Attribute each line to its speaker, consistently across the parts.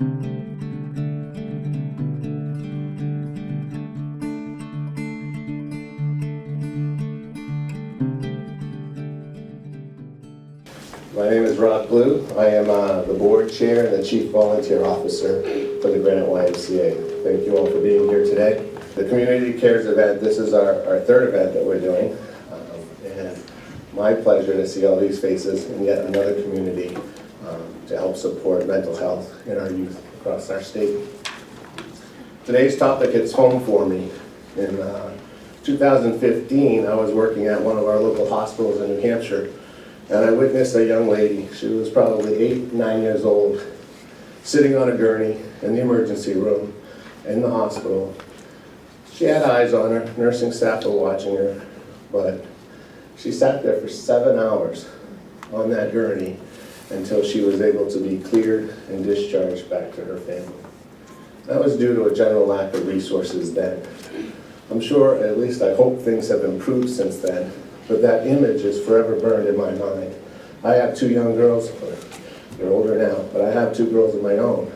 Speaker 1: My name is Rob Blue. I am the board chair and the chief volunteer officer for the Granite YMCA. Thank you all for being here today. The Community Cares event, this is our third event that we're doing. And my pleasure to see all these faces in yet another community to help support mental health in our youth across our state. Today's topic hits home for me. In 2015, I was working at one of our local hospitals in New Hampshire, and I witnessed a young lady. She was probably 8, 9 years old, sitting on a gurney in the emergency room in the hospital. She had eyes on her, nursing staff were watching her, but she sat there for 7 hours on that gurney until she was able to be cleared and discharged back to her family. That was due to a general lack of resources then. I'm sure, at least I hope, things have improved since then, but that image is forever burned in my mind. I have 2 young girls, they're older now, but I have 2 girls of my own.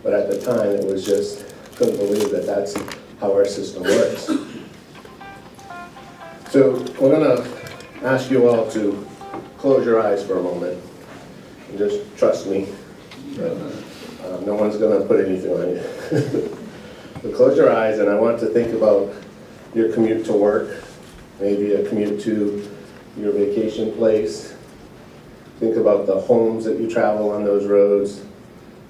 Speaker 1: But at the time, it was just, couldn't believe that that's how our system works. So we're gonna ask you all to close your eyes for a moment and just trust me. No one's gonna put anything on you. So close your eyes, and I want to think about your commute to work, maybe a commute to your vacation place. Think about the homes that you travel on those roads.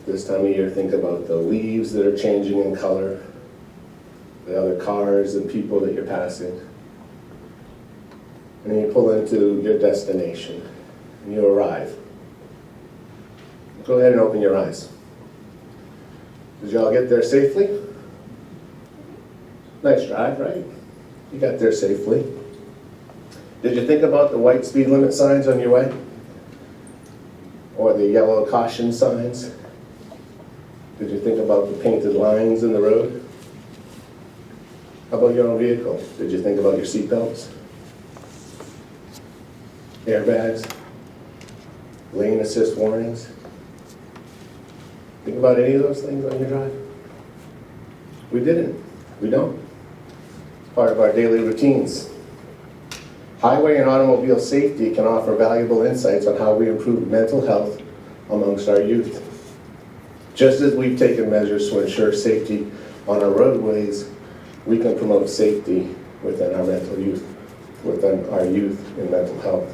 Speaker 1: This time of year, think about the leaves that are changing in color, the other cars and people that you're passing. And then you pull into your destination, and you arrive. Go ahead and open your eyes. Did y'all get there safely? Nice drive, right? You got there safely. Did you think about the white speed limit signs on your way? Or the yellow caution signs? Did you think about the painted lines in the road? How about your own vehicle? Did you think about your seatbelts? Airbags? Lane assist warnings? Think about any of those things on your drive? We didn't. We don't. It's part of our daily routines. Highway and automobile safety can offer valuable insights on how we improve mental health amongst our youth. Just as we've taken measures to ensure safety on our roadways, we can promote safety within our youth in mental health.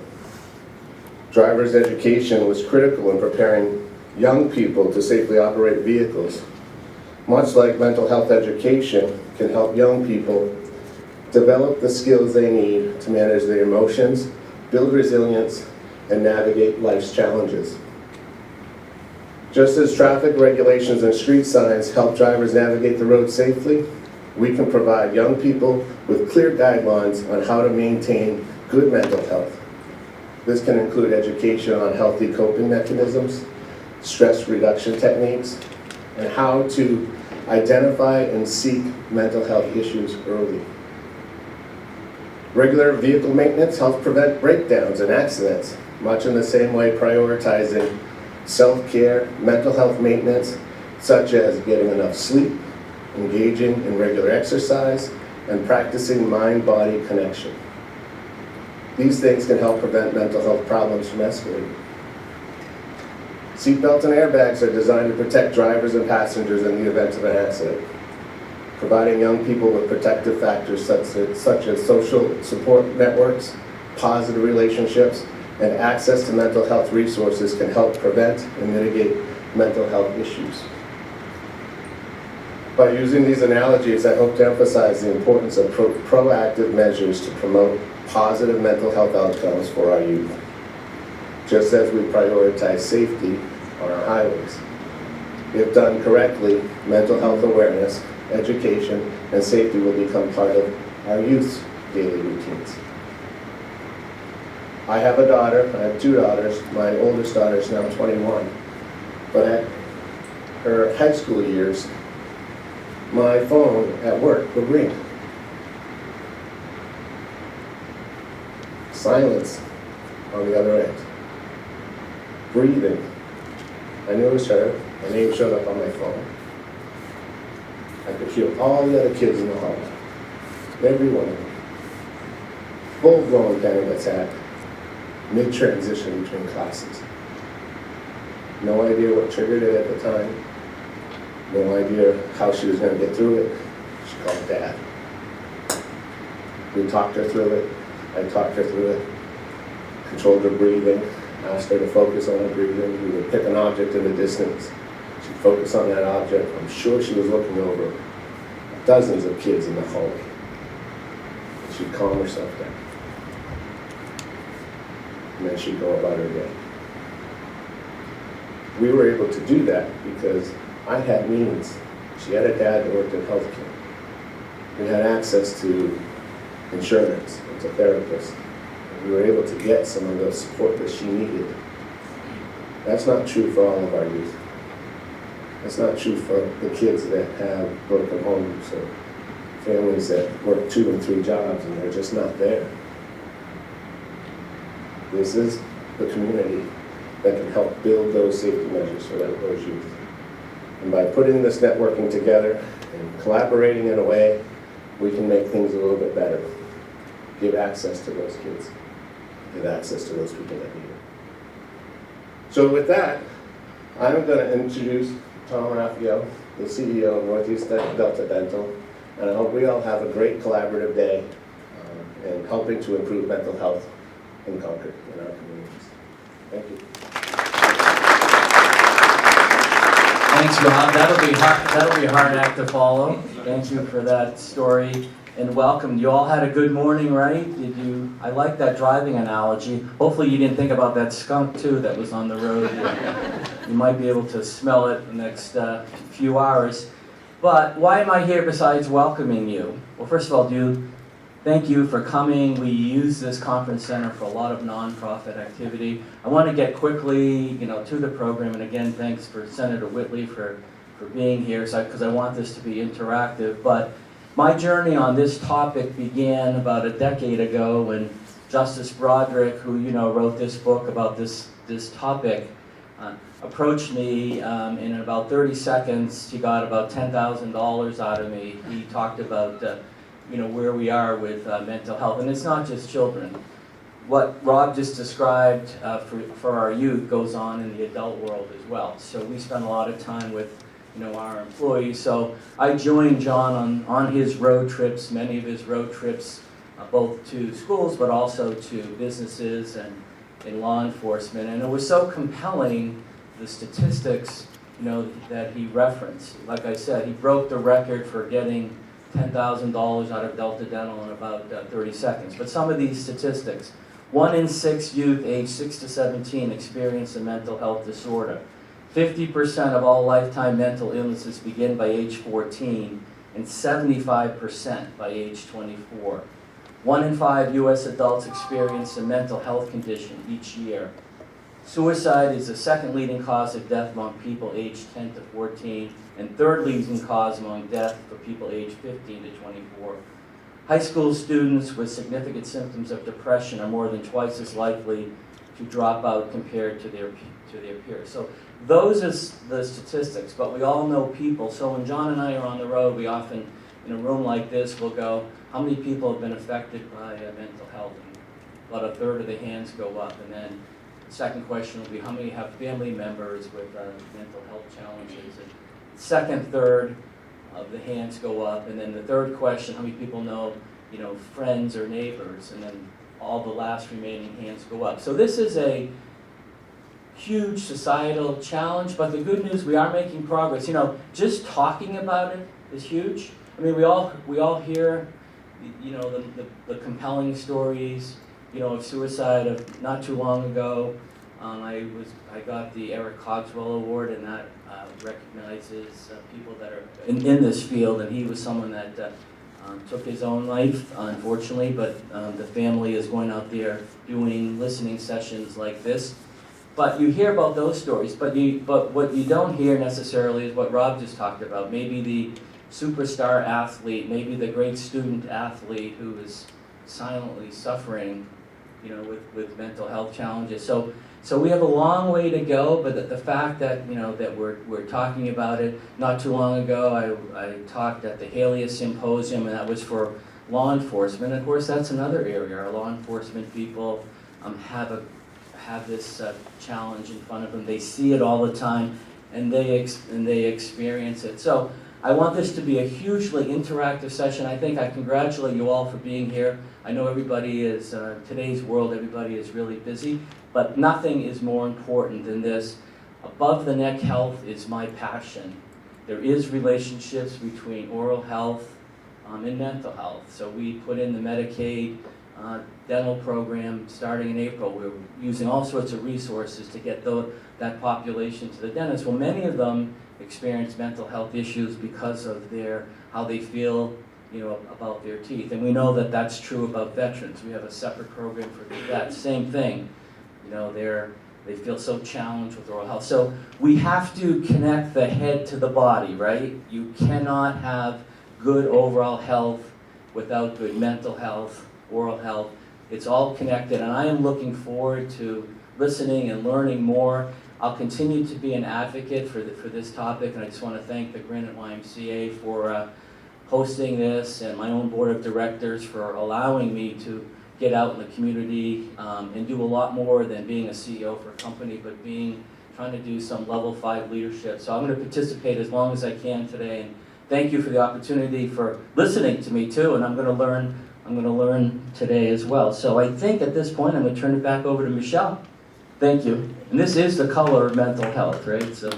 Speaker 1: Driver's education was critical in preparing young people to safely operate vehicles. Much like mental health education can help young people develop the skills they need to manage their emotions, build resilience, and navigate life's challenges. Just as traffic regulations and street signs help drivers navigate the road safely, we can provide young people with clear guidelines on how to maintain good mental health. This can include education on healthy coping mechanisms, stress reduction techniques, and how to identify and seek mental health issues early. Regular vehicle maintenance helps prevent breakdowns and accidents, much in the same way prioritizing self-care, mental health maintenance, such as getting enough sleep, engaging in regular exercise, and practicing mind-body connection. These things can help prevent mental health problems from escalating. Seatbelts and airbags are designed to protect drivers and passengers in the event of an accident, providing young people with protective factors such as social support networks, positive relationships, and access to mental health resources can help prevent and mitigate mental health issues. By using these analogies, I hope to emphasize the importance of proactive measures to promote positive mental health outcomes for our youth, just as we prioritize safety on our highways. If done correctly, mental health awareness, education, and safety will become part of our youth's daily routines. I have a daughter, I have 2 daughters. My oldest daughter is now 21. But at her high school years, my phone at work would ring. Silence on the other end. Breathing. I knew it was her. My name showed up on my phone. I could hear all the other kids in the hall, every one of them. Full-blown panic attack, mid-transition between classes. No idea what triggered it at the time. No idea how she was going to get through it. She called Dad. We talked her through it. I talked her through it. Controlled her breathing. Asked her to focus on her breathing. We would pick an object in the distance. She'd focus on that object. I'm sure she was looking over dozens of kids in the hallway. And she'd calm herself down. And then she'd go about her day. We were able to do that because I had means. She had a dad that worked in healthcare. We had access to insurance and to therapists. And we were able to get some of the support that she needed. That's not true for all of our youth. That's not true for the kids that have broken homes or families that work 2 and 3 jobs and they're just not there. This is the community that can help build those safety measures for those youth. And by putting this networking together and collaborating in a way, we can make things a little bit better. Give access to those kids. Give access to those people that need it. So with that, I'm going to introduce Tom Raphael, the CEO of Northeast Delta Dental, and I hope we all have a great collaborative day in helping to improve mental health in Concord, in our communities. Thank you.
Speaker 2: Thanks, Rob. That'll be a hard act to follow. Thank you for that story and welcome. You all had a good morning, right? Did you? I like that driving analogy. Hopefully you didn't think about that skunk too that was on the road. You might be able to smell it the next few hours. But why am I here besides welcoming you? Well, first of all, thank you for coming. We use this conference center for a lot of nonprofit activity. I want to get quickly, to the program, and again, thanks for Senator Whitley for being here, because I want this to be interactive. But my journey on this topic began about a decade ago when Justice Broderick, who wrote this book about this topic, approached me. In about 30 seconds, he got about $10,000 out of me. He talked about where we are with mental health. And it's not just children. What Rob just described for our youth goes on in the adult world as well. So we spend a lot of time with our employees. So I joined John on his road trips, many of his road trips, both to schools but also to businesses and in law enforcement. And it was so compelling, the statistics that he referenced. Like I said, he broke the record for getting $10,000 out of Delta Dental in about 30 seconds. But some of these statistics: 1 in 6 youth aged 6 to 17 experience a mental health disorder. 50% of all lifetime mental illnesses begin by age 14, and 75% by age 24. 1 in 5 U.S. adults experience a mental health condition each year. Suicide is the second leading cause of death among people aged 10 to 14, and third leading cause among death for people aged 15 to 24. High school students with significant symptoms of depression are more than twice as likely to drop out compared to their peers. So those are the statistics, but we all know people. So when John and I are on the road, we often, in a room like this, we'll go, how many people have been affected by mental health? And about a third of the hands go up. And then the second question will be, how many have family members with mental health challenges? And second, third of the hands go up. And then the third question, how many people know, friends or neighbors? And then all the last remaining hands go up. So this is a huge societal challenge, but the good news, we are making progress. Just talking about it is huge. I mean, we all hear, the compelling stories, of suicide of not too long ago. I got the Eric Cogswell Award, and that recognizes people that are in this field, and he was someone that took his own life, unfortunately, but the family is going out there doing listening sessions like this. But you hear about those stories, but what you don't hear necessarily is what Rob just talked about. Maybe the superstar athlete, maybe the great student athlete who is silently suffering, with mental health challenges. So So we have a long way to go, but the fact that, you know, that we're talking about it. Not too long ago, I talked at the Halea Symposium, and that was for law enforcement. Of course, that's another area. Our law enforcement people have this challenge in front of them. They see it all the time, and they experience it. So I want this to be a hugely interactive session. I think I congratulate you all for being here. I know everybody is, today's world, everybody is really busy, but nothing is more important than this. Above the neck health is my passion. There is relationships between oral health and mental health. So we put in the Medicaid dental program starting in April. We're using all sorts of resources to get that population to the dentist. Well, many of them experience mental health issues because of how they feel, you know, about their teeth. And we know that that's true about veterans. We have a separate program for vets. Same thing. You know, they feel so challenged with oral health. So we have to connect the head to the body, right? You cannot have good overall health without good mental health, oral health. It's all connected, and I am looking forward to listening and learning more. I'll continue to be an advocate for this topic, and I just want to thank the Granite YMCA for hosting this, and my own board of directors for allowing me to get out in the community and do a lot more than being a CEO for a company, but trying to do some level 5 leadership. So I'm going to participate as long as I can today, and thank you for the opportunity for listening to me too, and I'm going to learn today as well. So I think at this point I'm going to turn it back over to Michelle. Thank you. And this is the color of mental health, right? So.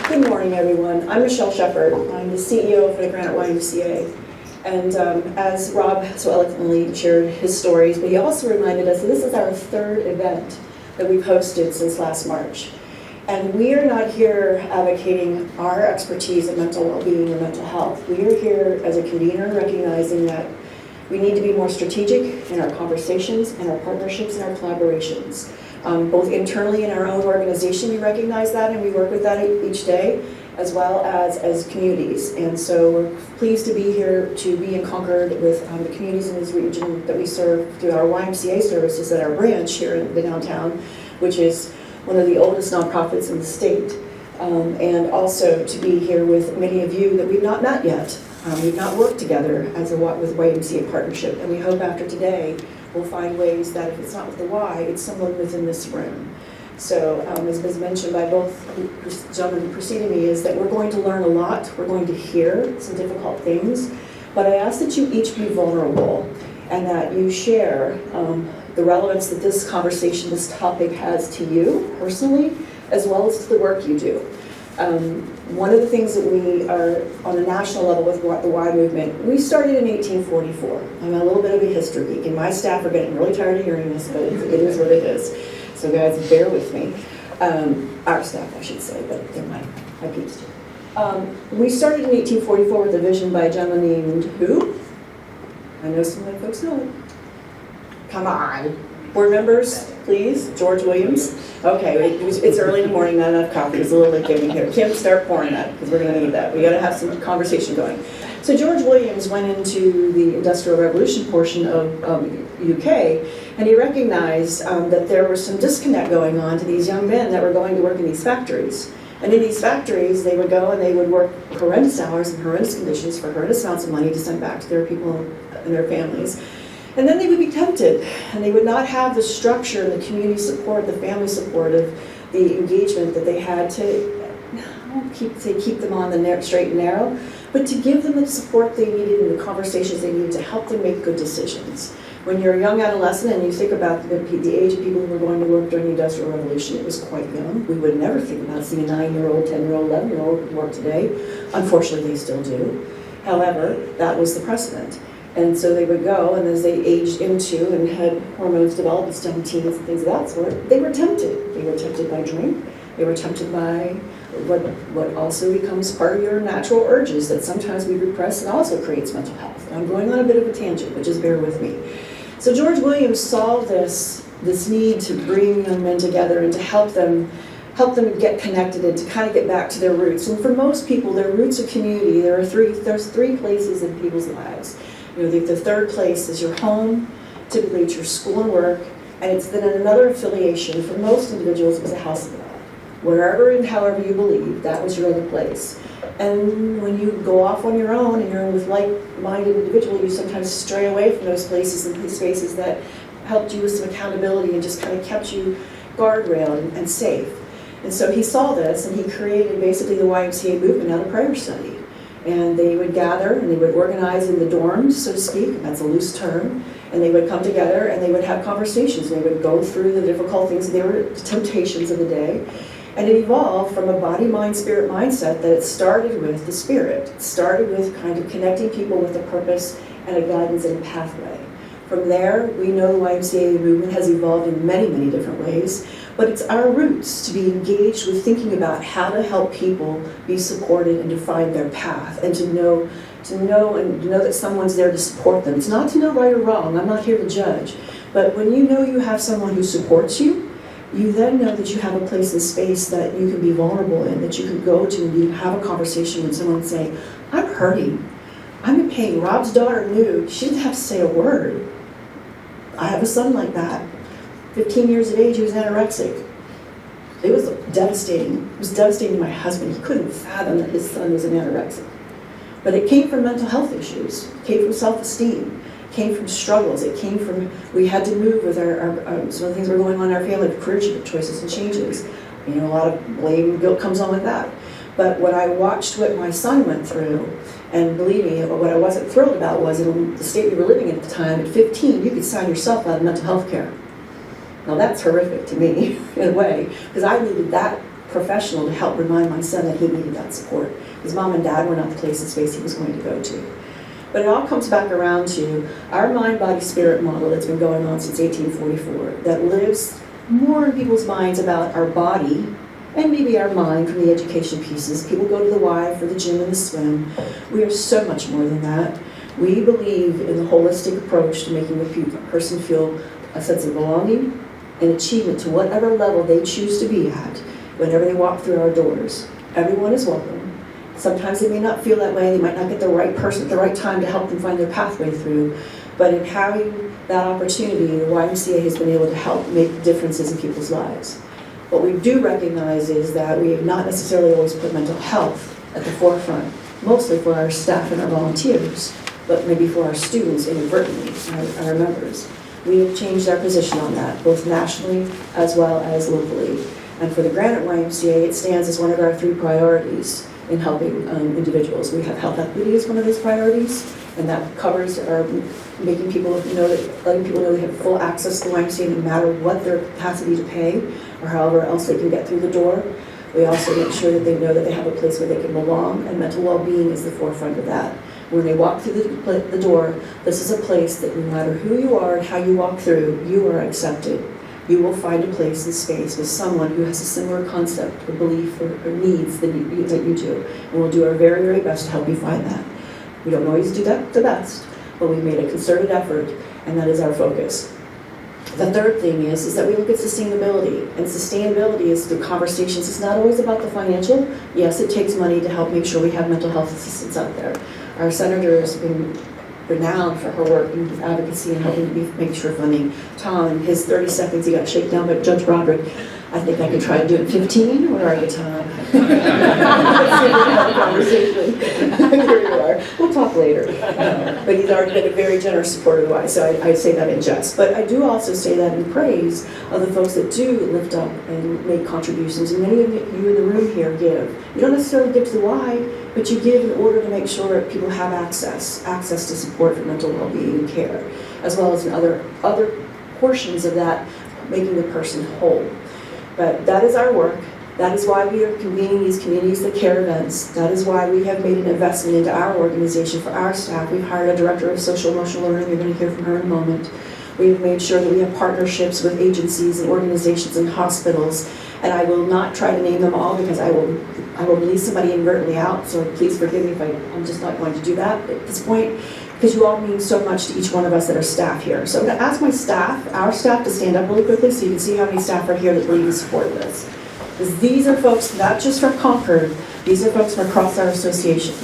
Speaker 3: Good morning, everyone. I'm Michelle Shepard. I'm the CEO for the Granite YMCA. And as Rob so eloquently shared his stories, but he also reminded us that this is our 3rd event that we've hosted since last March. And we are not here advocating our expertise in mental well-being or mental health. We are here as a convener recognizing that we need to be more strategic in our conversations and our partnerships and our collaborations. Both internally in our own organization, we recognize that and we work with that each day, as well as communities. And so we're pleased to be here to be in Concord with the communities in this region that we serve through our YMCA services at our branch here in the downtown, which is one of the oldest nonprofits in the state. And also to be here with many of you that we've not met yet. We've not worked together with YMCA partnership, and we hope after today we'll find ways that if it's not with the Y, it's someone within this room. So as was mentioned by both gentlemen preceding me, is that we're going to learn a lot, we're going to hear some difficult things, but I ask that you each be vulnerable and that you share the relevance that this conversation, this topic has to you personally, as well as to the work you do. One of the things that we are on a national level with the Y movement, we started in 1844. I'm a little bit of a history geek, and my staff are getting really tired of hearing this, but it is what it is. So guys, bear with me. Our staff, I should say, but they're my peeps too. We started in 1844 with a vision by a gentleman named who? I know some of the folks know it. Come on. Board members, please. George Williams. Okay, it's early in the morning, not enough coffee. It's a little late getting here. Kim, start pouring that, because we're going to need that. We got to have some conversation going. So George Williams went into the Industrial Revolution portion of UK, and he recognized that there was some disconnect going on to these young men that were going to work in these factories. And in these factories, they would go and they would work horrendous hours and horrendous conditions for horrendous amounts of money to send back to their people and their families. And then they would be tempted, and they would not have the structure and the community support, the family support of the engagement that they had to keep them on the straight and narrow, but to give them the support they needed and the conversations they needed to help them make good decisions. When you're a young adolescent and you think about the age of people who were going to work during the Industrial Revolution, it was quite young. We would never think about seeing a 9-year-old, 10-year-old, 11-year-old work today. Unfortunately, they still do. However, that was the precedent. And so they would go, and as they aged into and had hormones develop as young teens and things of that sort, they were tempted. They were tempted by drink. They were tempted by what also becomes part of your natural urges that sometimes we repress and also creates mental health. And I'm going on a bit of a tangent, but just bear with me. So George Williams solved this need to bring young men together and to help them get connected and to kind of get back to their roots. And for most people, their roots of community, there's three places in people's lives. You know, the third place is your home, typically it's your school and work, And it's then another affiliation. For most individuals, it was a house of God. Wherever and however you believe, that was your other place. And when you go off on your own and you're with like-minded individuals, you sometimes stray away from those places and spaces that helped you with some accountability and just kind of kept you guardrailed and safe. And so he saw this, and he created basically the YMCA movement out of prayer study. And they would gather, and they would organize in the dorms, so to speak, that's a loose term, and they would come together, and they would have conversations. They would go through the difficult things, they were the temptations of the day. And it evolved from a body, mind, spirit mindset that it started with the spirit. It started with kind of connecting people with a purpose and a guidance and a pathway. From there, we know the YMCA movement has evolved in many, many different ways, but it's our roots to be engaged with thinking about how to help people be supported and to find their path, and to know that someone's there to support them. It's not to know right or wrong. I'm not here to judge. But when you know you have someone who supports you, you then know that you have a place and space that you can be vulnerable in, that you can go to and you have a conversation with someone saying, I'm hurting. I'm in pain. Rob's daughter knew. She didn't have to say a word. I have a son like that. 15 years of age, he was anorexic. It was devastating. It was devastating to my husband. He couldn't fathom that his son was an anorexic. But it came from mental health issues. It came from self-esteem. It came from struggles. It came from, we had to move with some of the things were going on in our family, career choices and changes. You know, a lot of blame and guilt comes on with that. But when I watched what my son went through, and believe me, what I wasn't thrilled about was in the state we were living in at the time, at 15, you could sign yourself out of mental health care. Now that's horrific to me, in a way, because I needed that professional to help remind my son that he needed that support. His mom and dad were not the place and space he was going to go to. But it all comes back around to our mind-body-spirit model that's been going on since 1844, that lives more in people's minds about our body and maybe our mind from the education pieces. People go to the Y for the gym and the swim. We are so much more than that. We believe in the holistic approach to making the person feel a sense of belonging and achievement to whatever level they choose to be at whenever they walk through our doors. Everyone is welcome. Sometimes they may not feel that way. They might not get the right person at the right time to help them find their pathway through. But in having that opportunity, the YMCA has been able to help make differences in people's lives. What we do recognize is that we have not necessarily always put mental health at the forefront, mostly for our staff and our volunteers, but maybe for our students inadvertently, our members. We have changed our position on that, both nationally as well as locally. And for the Granite YMCA, it stands as one of our 3 priorities in helping individuals. We have health equity as one of those priorities, and that covers our making people know that, letting people know they have full access to the YMCA no matter what their capacity to pay or however else they can get through the door. We also make sure that they know that they have a place where they can belong, and mental well-being is the forefront of that. When they walk through the door, this is a place that no matter who you are and how you walk through, you are accepted. You will find a place and space with someone who has a similar concept or belief or needs that you do. And we'll do our very, very best to help you find that. We don't always do that the best, but we've made a concerted effort, and that is our focus. The third thing is that we look at sustainability, and sustainability is through conversations. It's not always about the financial. Yes, it takes money to help make sure we have mental health assistance out there. Our senator has been renowned for her work in advocacy and helping to make sure funding. Tom, in his 30 seconds, he got shaken down by Judge Broderick. I think I could try to do it in 15. Where are you, Tom? Let's see if we can have a conversation. Here you are. We'll talk later. But he's already been a very generous supporter of the Y, so I say that in jest. But I do also say that in praise of the folks that do lift up and make contributions. And many of you in the room here give. You don't necessarily give to the Y, but you give in order to make sure people have access to support for mental well-being and care, as well as in other portions of that, making the person whole. But that is our work. That is why we are convening these communities that care events. That is why we have made an investment into our organization for our staff. We've hired a director of social emotional learning. You're going to hear from her in a moment. We've made sure that we have partnerships with agencies and organizations and hospitals. And I will not try to name them all because I will leave somebody inadvertently out. So please forgive me if I'm just not going to do that at this point, because you all mean so much to each one of us that are staff here. So I'm going to ask our staff to stand up really quickly so you can see how many staff are here that believe in support of this. Because these are folks not just from Concord, these are folks from across our association.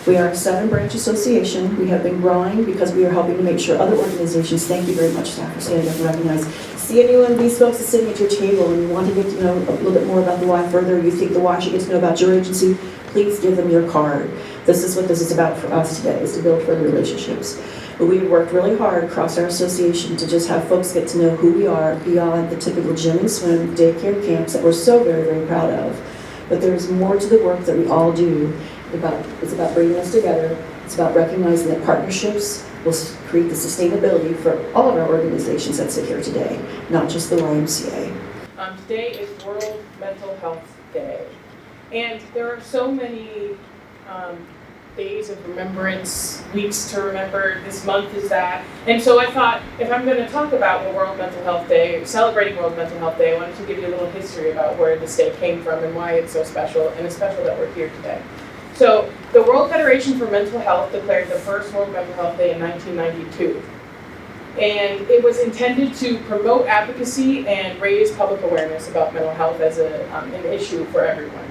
Speaker 3: We are a 7-branch association. We have been growing because we are helping to make sure other organizations, thank you very much staff for standing up and recognize, see anyone of these folks that's sitting at your table and you want to get to know a little bit more about the Y further, you think the Y should get to know about your agency, please give them your card. This is what this is about for us today, is to build further relationships. But we've worked really hard across our association to just have folks get to know who we are beyond the typical gym and swim, daycare camps that we're so very, very proud of. But there's more to the work that we all do. It's about bringing us together. It's about recognizing that partnerships will create the sustainability for all of our organizations that sit here today, not just the YMCA.
Speaker 4: Today is World Mental Health Day. And there are so many days of remembrance, weeks to remember, this month is that. And so I thought, if I'm going to talk about the World Mental Health Day, celebrating World Mental Health Day, I wanted to give you a little history about where this day came from and why it's so special, and it's special that we're here today. So, the World Federation for Mental Health declared the first World Mental Health Day in 1992. And it was intended to promote advocacy and raise public awareness about mental health as an issue for everyone.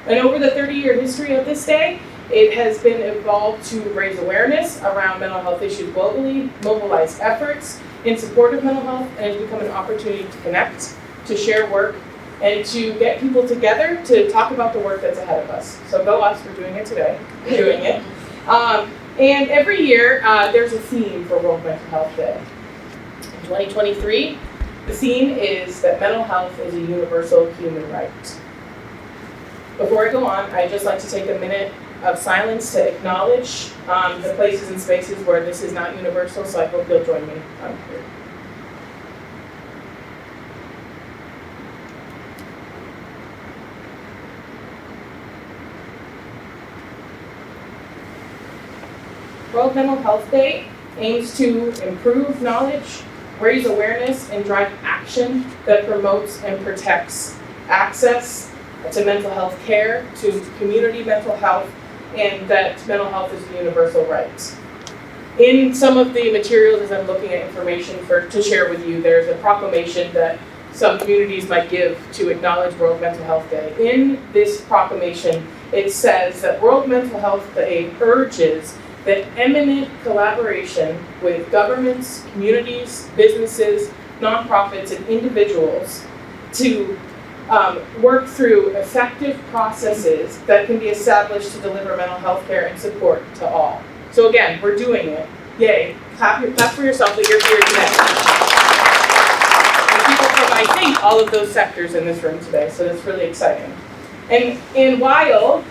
Speaker 4: And over the 30-year history of this day, it has been evolved to raise awareness around mental health issues globally, mobilize efforts in support of mental health, and it's become an opportunity to connect, to share work, and to get people together to talk about the work that's ahead of us. So go us for doing it today, doing it. And every year, there's a theme for World Mental Health Day. In 2023, the theme is that mental health is a universal human right. Before I go on, I'd just like to take a minute of silence to acknowledge the places and spaces where this is not universal, so I hope you'll join me here. World Mental Health Day aims to improve knowledge, raise awareness, and drive action that promotes and protects access to mental health care, to community mental health, and that mental health is a universal right. In some of the materials, as I'm looking at information to share with you, there's a proclamation that some communities might give to acknowledge World Mental Health Day. In this proclamation, it says that World Mental Health Day urges that eminent collaboration with governments, communities, businesses, nonprofits, and individuals to work through effective processes that can be established to deliver mental health care and support to all. So again, we're doing it. Yay. Clap for yourself that you're here today. And people from, I think, all of those sectors in this room today, so that's really exciting. And while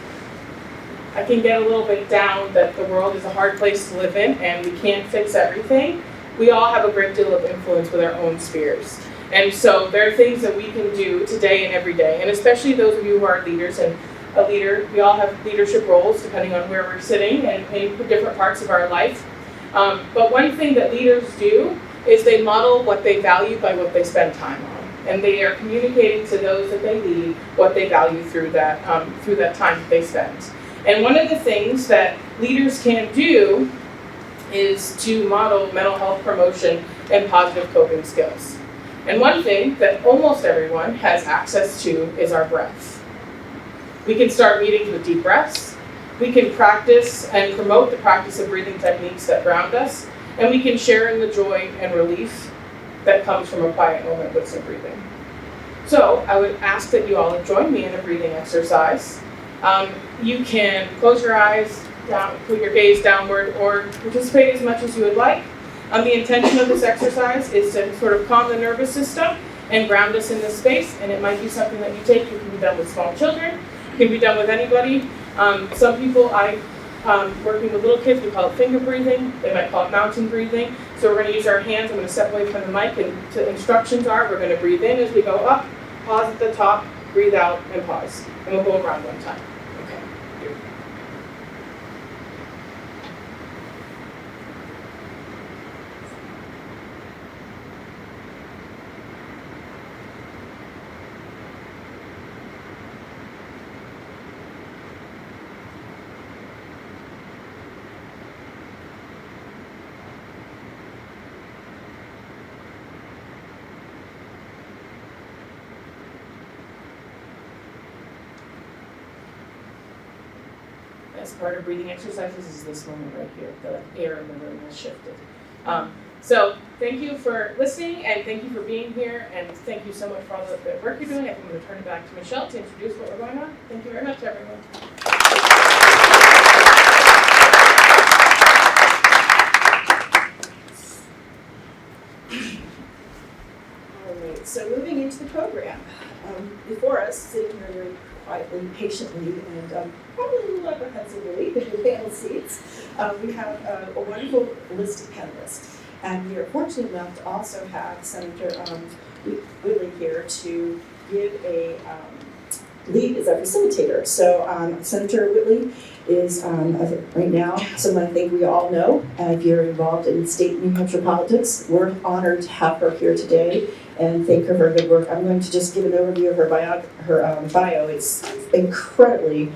Speaker 4: I can get a little bit down that the world is a hard place to live in and we can't fix everything, we all have a great deal of influence with our own spheres. And so there are things that we can do today and every day, and especially those of you who are leaders and a leader, we all have leadership roles depending on where we're sitting and in different parts of our life. But one thing that leaders do is they model what they value by what they spend time on. And they are communicating to those that they lead what they value through that time that they spend. And one of the things that leaders can do is to model mental health promotion and positive coping skills. And one thing that almost everyone has access to is our breath. We can start meetings with deep breaths. We can practice and promote the practice of breathing techniques that ground us. And we can share in the joy and relief that comes from a quiet moment with some breathing. So I would ask that you all join me in a breathing exercise. You can close your eyes, put your gaze downward, or participate as much as you would like. The intention of this exercise is to sort of calm the nervous system and ground us in this space, and it might be something that you take. It can be done with small children, it can be done with anybody. Some people, working with little kids, we call it finger breathing. They might call it mountain breathing. So we're going to use our hands. I'm going to step away from the mic, and the instructions are we're going to breathe in as we go up, pause at the top, breathe out, and pause. And we'll go around one time. Okay. Here. As part of breathing exercises is this moment right here. The air in the room has shifted. So thank you for listening, and thank you for being here, and thank you so much for all the work you're doing. I think I'm going to turn it back to Michelle to introduce what we're going on. Thank you very much, everyone.
Speaker 3: All right, so moving into the program. Before us, sitting here very quietly, patiently, and probably a little apprehensively in the panel seats, we have a wonderful list of panelists. And we are fortunate enough to also have Senator Whitley here to give a lead as our facilitator. So Senator Whitley is right now someone I think we all know. If you're involved in state New Hampshire politics, we're honored to have her here today and thank her for her good work. I'm going to just give an overview of her bio. It's incredibly,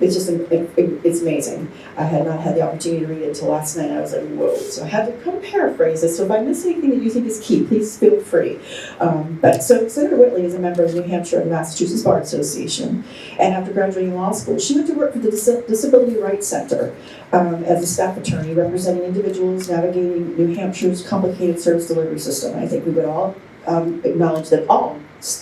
Speaker 3: it's just, it's amazing. I had not had the opportunity to read it until last night. I was like, whoa. So I had to kind of paraphrase it. So if I miss anything that you think is key, please feel free. So Senator Whitley is a member of the New Hampshire and Massachusetts Bar Association. And after graduating law school, she went to work for the Disability Rights Center as a staff attorney representing individuals navigating New Hampshire's complicated service delivery system. I think we would all acknowledge that all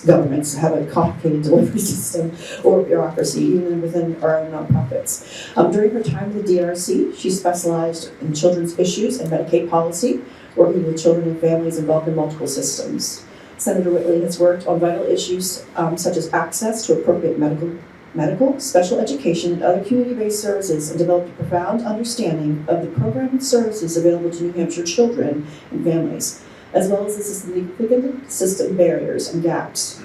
Speaker 3: governments have a complicated delivery system or bureaucracy, even within our own nonprofits. During her time with the DRC, she specialized in children's issues and Medicaid policy, working with children and families involved in multiple systems. Senator Whitley has worked on vital issues such as access to appropriate medical, special education, and other community-based services, and developed a profound understanding of the program and services available to New Hampshire children and families, as well as the significant system barriers and gaps.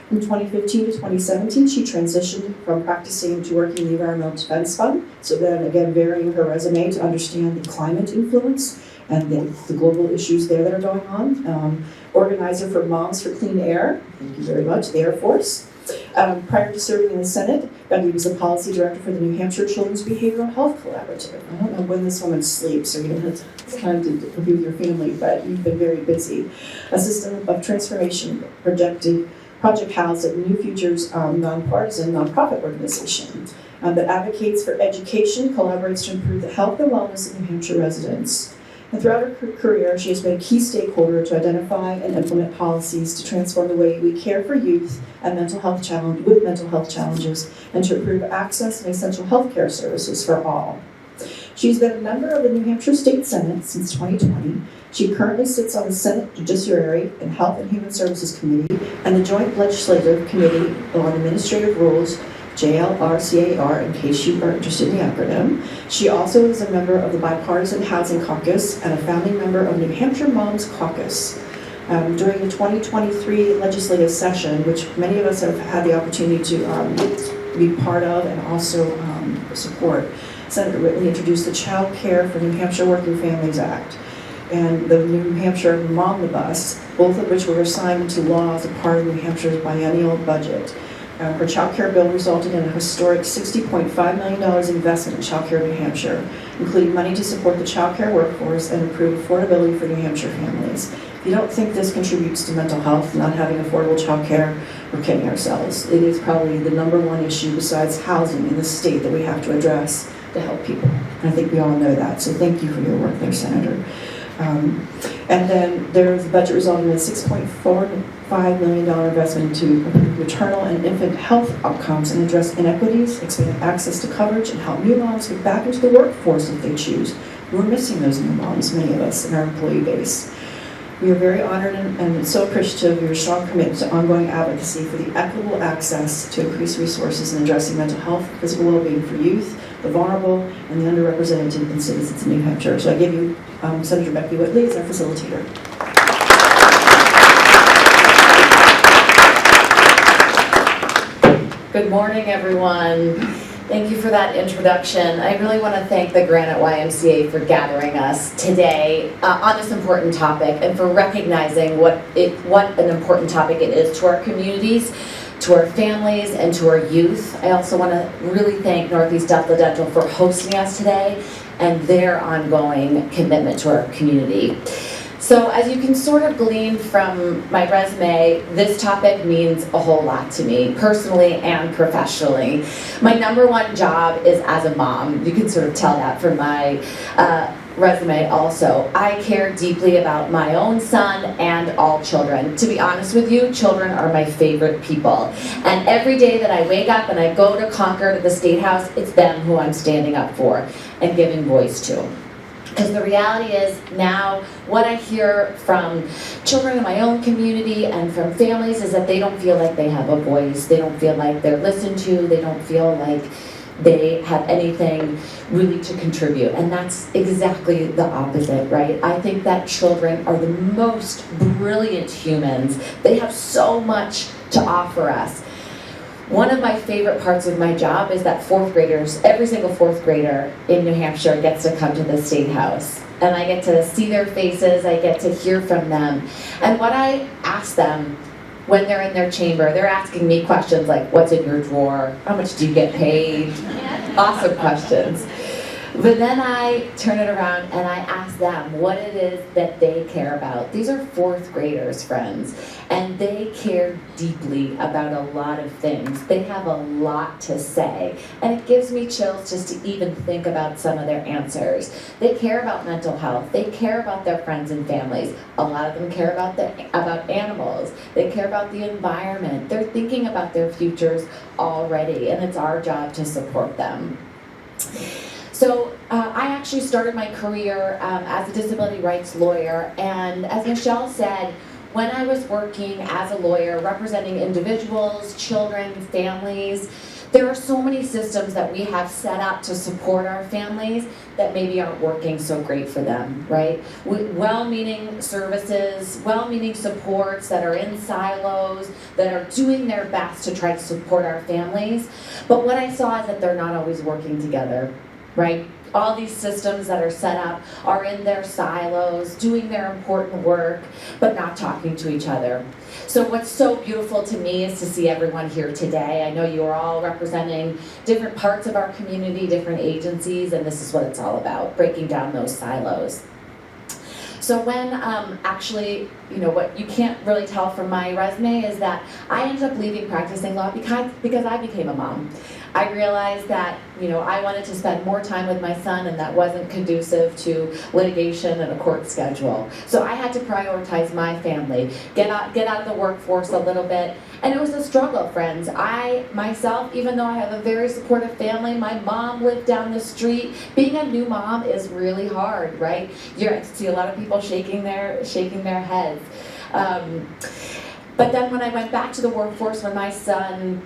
Speaker 3: From 2015 to 2017, she transitioned from practicing to working in the Environmental Defense Fund, so then again varying her resume to understand the climate influence and the global issues there that are going on. Organizer for Moms for Clean Air, thank you very much, the Air Force. Prior to serving in the Senate, Becky was the policy director for the New Hampshire Children's Behavioral Health Collaborative. I don't know when this woman sleeps, so you don't have time to be with your family, but you've been very busy. A system of transformation project housed at New Futures nonpartisan nonprofit organization that advocates for education, collaborates to improve the health and wellness of New Hampshire residents. And throughout her career, she has been a key stakeholder to identify and implement policies to transform the way we care for youth and mental health challenges, and to improve access and essential healthcare services for all. She's been a member of the New Hampshire State Senate since 2020. She currently sits on the Senate Judiciary and Health and Human Services Committee and the Joint Legislative Committee on Administrative Rules, JLRCAR, in case you are interested in the acronym. She also is a member of the Bipartisan Housing Caucus and a founding member of New Hampshire Moms Caucus. During the 2023 legislative session, which many of us have had the opportunity to be part of and also support, Senator Whitley introduced the Child Care for New Hampshire Working Families Act and the New Hampshire Momnibus, both of which were assigned into law as a part of New Hampshire's biennial budget. Her child care bill resulted in a historic $60.5 million investment in child care in New Hampshire, including money to support the child care workforce and improve affordability for New Hampshire families. If you don't think this contributes to mental health, not having affordable child care, we're kidding ourselves. It is probably the #1 issue besides housing in the state that we have to address to help people. And I think we all know that, so thank you for your work there, Senator. And then there's the budget resulting in a $6.45 million investment to improve maternal and infant health outcomes and address inequities, expand access to coverage, and help new moms get back into the workforce if they choose. We're missing those new moms, many of us, in our employee base. We are very honored and so appreciative of your strong commitment to ongoing advocacy for the equitable access to increased resources in addressing mental health, physical well-being for youth, the vulnerable, and the underrepresented citizens in New Hampshire. So I give you Senator Becky Whitley as our facilitator.
Speaker 5: Good morning, everyone. Thank you for that introduction. I really want to thank the Granite YMCA for gathering us today on this important topic and for recognizing what an important topic it is to our communities, to our families, and to our youth. I also want to really thank Northeast Delta Dental for hosting us today and their ongoing commitment to our community. So as you can sort of glean from my resume, this topic means a whole lot to me, personally and professionally. My #1 job is as a mom. You can sort of tell that from my resume also. I care deeply about my own son and all children. To be honest with you, children are my favorite people. And every day that I wake up and I go to Concord at the State House, it's them who I'm standing up for and giving voice to. Because the reality is now what I hear from children in my own community and from families is that they don't feel like they have a voice. They don't feel like they're listened to. They don't feel like they have anything really to contribute. And that's exactly the opposite, right? I think that children are the most brilliant humans. They have so much to offer us. One of my favorite parts of my job is that fourth graders, every single fourth grader in New Hampshire gets to come to the State House. And I get to see their faces, I get to hear from them. And what I ask them when they're in their chamber, they're asking me questions like, what's in your drawer? How much do you get paid? Awesome questions. But then I turn it around and I ask them what it is that they care about. These are fourth graders, friends, and they care deeply about a lot of things. They have a lot to say, and it gives me chills just to even think about some of their answers. They care about mental health. They care about their friends and families. A lot of them care about animals. They care about the environment. They're thinking about their futures already, and it's our job to support them. So I actually started my career as a disability rights lawyer, and as Michelle said, when I was working as a lawyer representing individuals, children, families, there are so many systems that we have set up to support our families that maybe aren't working so great for them, right? Well-meaning services, well-meaning supports that are in silos, that are doing their best to try to support our families. But what I saw is that they're not always working together. Right? All these systems that are set up are in their silos, doing their important work, but not talking to each other. So what's so beautiful to me is to see everyone here today. I know you are all representing different parts of our community, different agencies, and this is what it's all about, breaking down those silos. So when actually, what you can't really tell from my resume is that I ended up leaving practicing law because I became a mom. I realized that, I wanted to spend more time with my son, and that wasn't conducive to litigation and a court schedule. So I had to prioritize my family, get out of the workforce a little bit, and it was a struggle, friends. I, myself, even though I have a very supportive family, my mom lived down the street. Being a new mom is really hard, right? You see a lot of people shaking their heads. But then when I went back to the workforce, when my son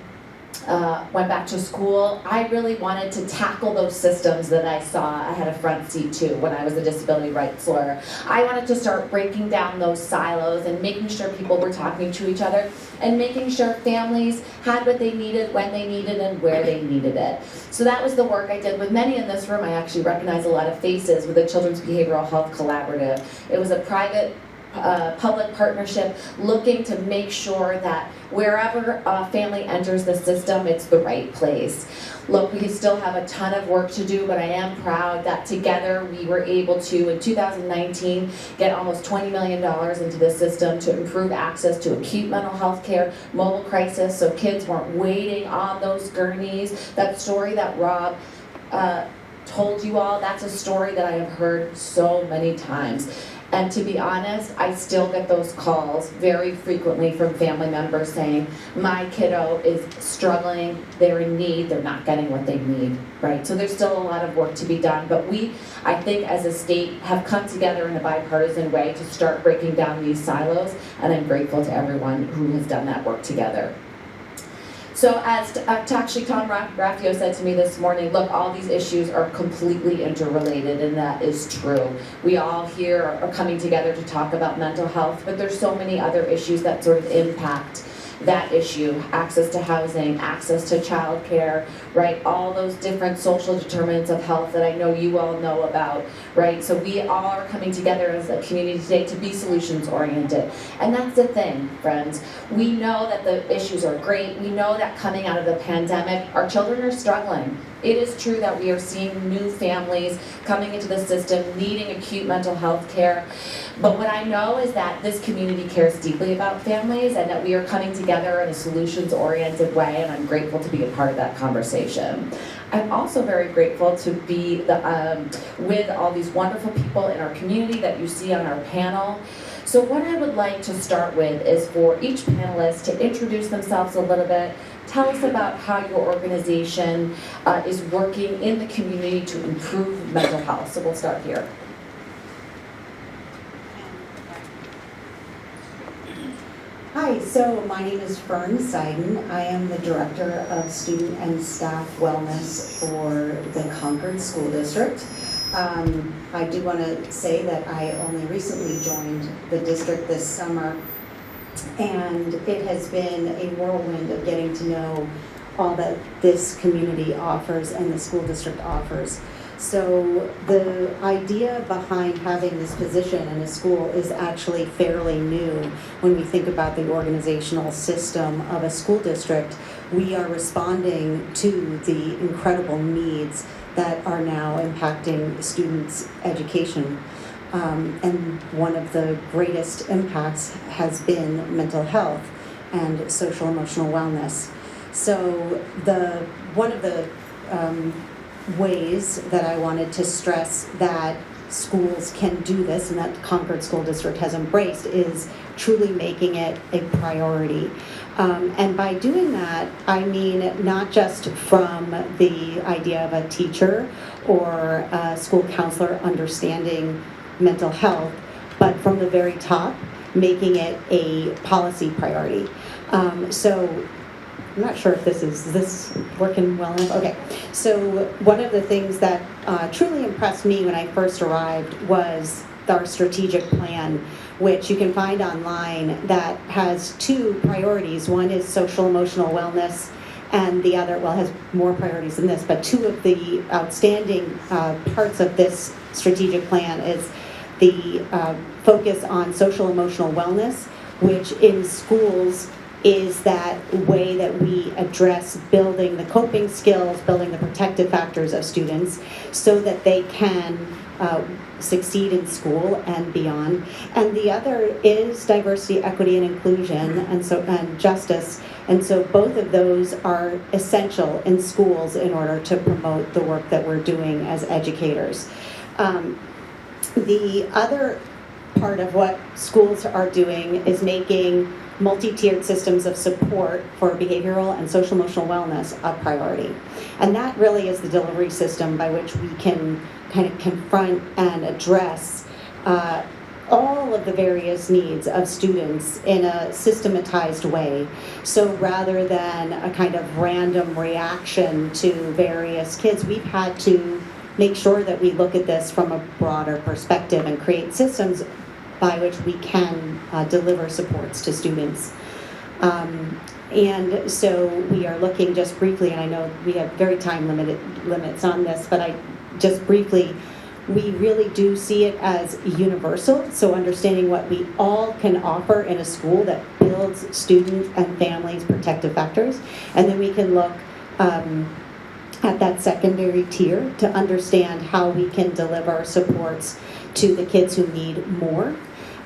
Speaker 5: went back to school, I really wanted to tackle those systems that I saw I had a front seat to when I was a disability rights lawyer. I wanted to start breaking down those silos and making sure people were talking to each other and making sure families had what they needed, when they needed, and where they needed it. So that was the work I did with many in this room. I actually recognize a lot of faces with the Children's Behavioral Health Collaborative. It was a private public partnership looking to make sure that wherever a family enters the system, it's the right place. Look, we still have a ton of work to do, but I am proud that together we were able to, in 2019, get almost $20 million into the system to improve access to acute mental health care, mobile crisis, so kids weren't waiting on those gurneys. That story that Rob told you all, that's a story that I have heard so many times. And to be honest, I still get those calls very frequently from family members saying, my kiddo is struggling, they're in need, they're not getting what they need, right? So there's still a lot of work to be done, but we, I think as a state, have come together in a bipartisan way to start breaking down these silos, and I'm grateful to everyone who has done that work together. So as actually Tom Raffio said to me this morning, look, all these issues are completely interrelated, and that is true. We all here are coming together to talk about mental health, but there's so many other issues that sort of impact that issue. Access to housing, access to childcare, right? All those different social determinants of health that I know you all know about, right? So we all are coming together as a community today to be solutions oriented. And that's the thing, friends. We know that the issues are great. We know that coming out of the pandemic, our children are struggling. It is true that we are seeing new families coming into the system needing acute mental health care. But what I know is that this community cares deeply about families and that we are coming together in a solutions-oriented way, and I'm grateful to be a part of that conversation. I'm also very grateful to be with all these wonderful people in our community that you see on our panel. So what I would like to start with is for each panelist to introduce themselves a little bit, tell us about how your organization is working in the community to improve mental health. So we'll start here.
Speaker 6: Hi, so my name is Fern Seiden. I am the Director of Student and Staff Wellness for the Concord School District. I do want to say that I only recently joined the district this summer, and it has been a whirlwind of getting to know all that this community offers and the school district offers. So the idea behind having this position in a school is actually fairly new. When we think about the organizational system of a school district, we are responding to the incredible needs that are now impacting students' education. And one of the greatest impacts has been mental health and social emotional wellness. So one of the ways that I wanted to stress that schools can do this and that Concord School District has embraced is truly making it a priority. And by doing that, I mean not just from the idea of a teacher or a school counselor understanding mental health, but from the very top, making it a policy priority. So I'm not sure if is this working well enough? Okay, so one of the things that truly impressed me when I first arrived was our strategic plan, which you can find online, that has two priorities. One is social emotional wellness, and the other, well, has more priorities than this, but two of the outstanding parts of this strategic plan is the focus on social emotional wellness, which in schools is that way that we address building the coping skills, building the protective factors of students so that they can succeed in school and beyond. And the other is diversity, equity, and inclusion, and justice. And so both of those are essential in schools in order to promote the work that we're doing as educators. The other part of what schools are doing is making multi-tiered systems of support for behavioral and social emotional wellness a priority. And that really is the delivery system by which we can kind of confront and address all of the various needs of students in a systematized way. So rather than a kind of random reaction to various kids, we've had to make sure that we look at this from a broader perspective and create systems by which we can deliver supports to students. And so we are looking just briefly, and I know we have very time limits on this, but we really do see it as universal, so understanding what we all can offer in a school that builds students and families' protective factors, and then we can look at that secondary tier to understand how we can deliver supports to the kids who need more.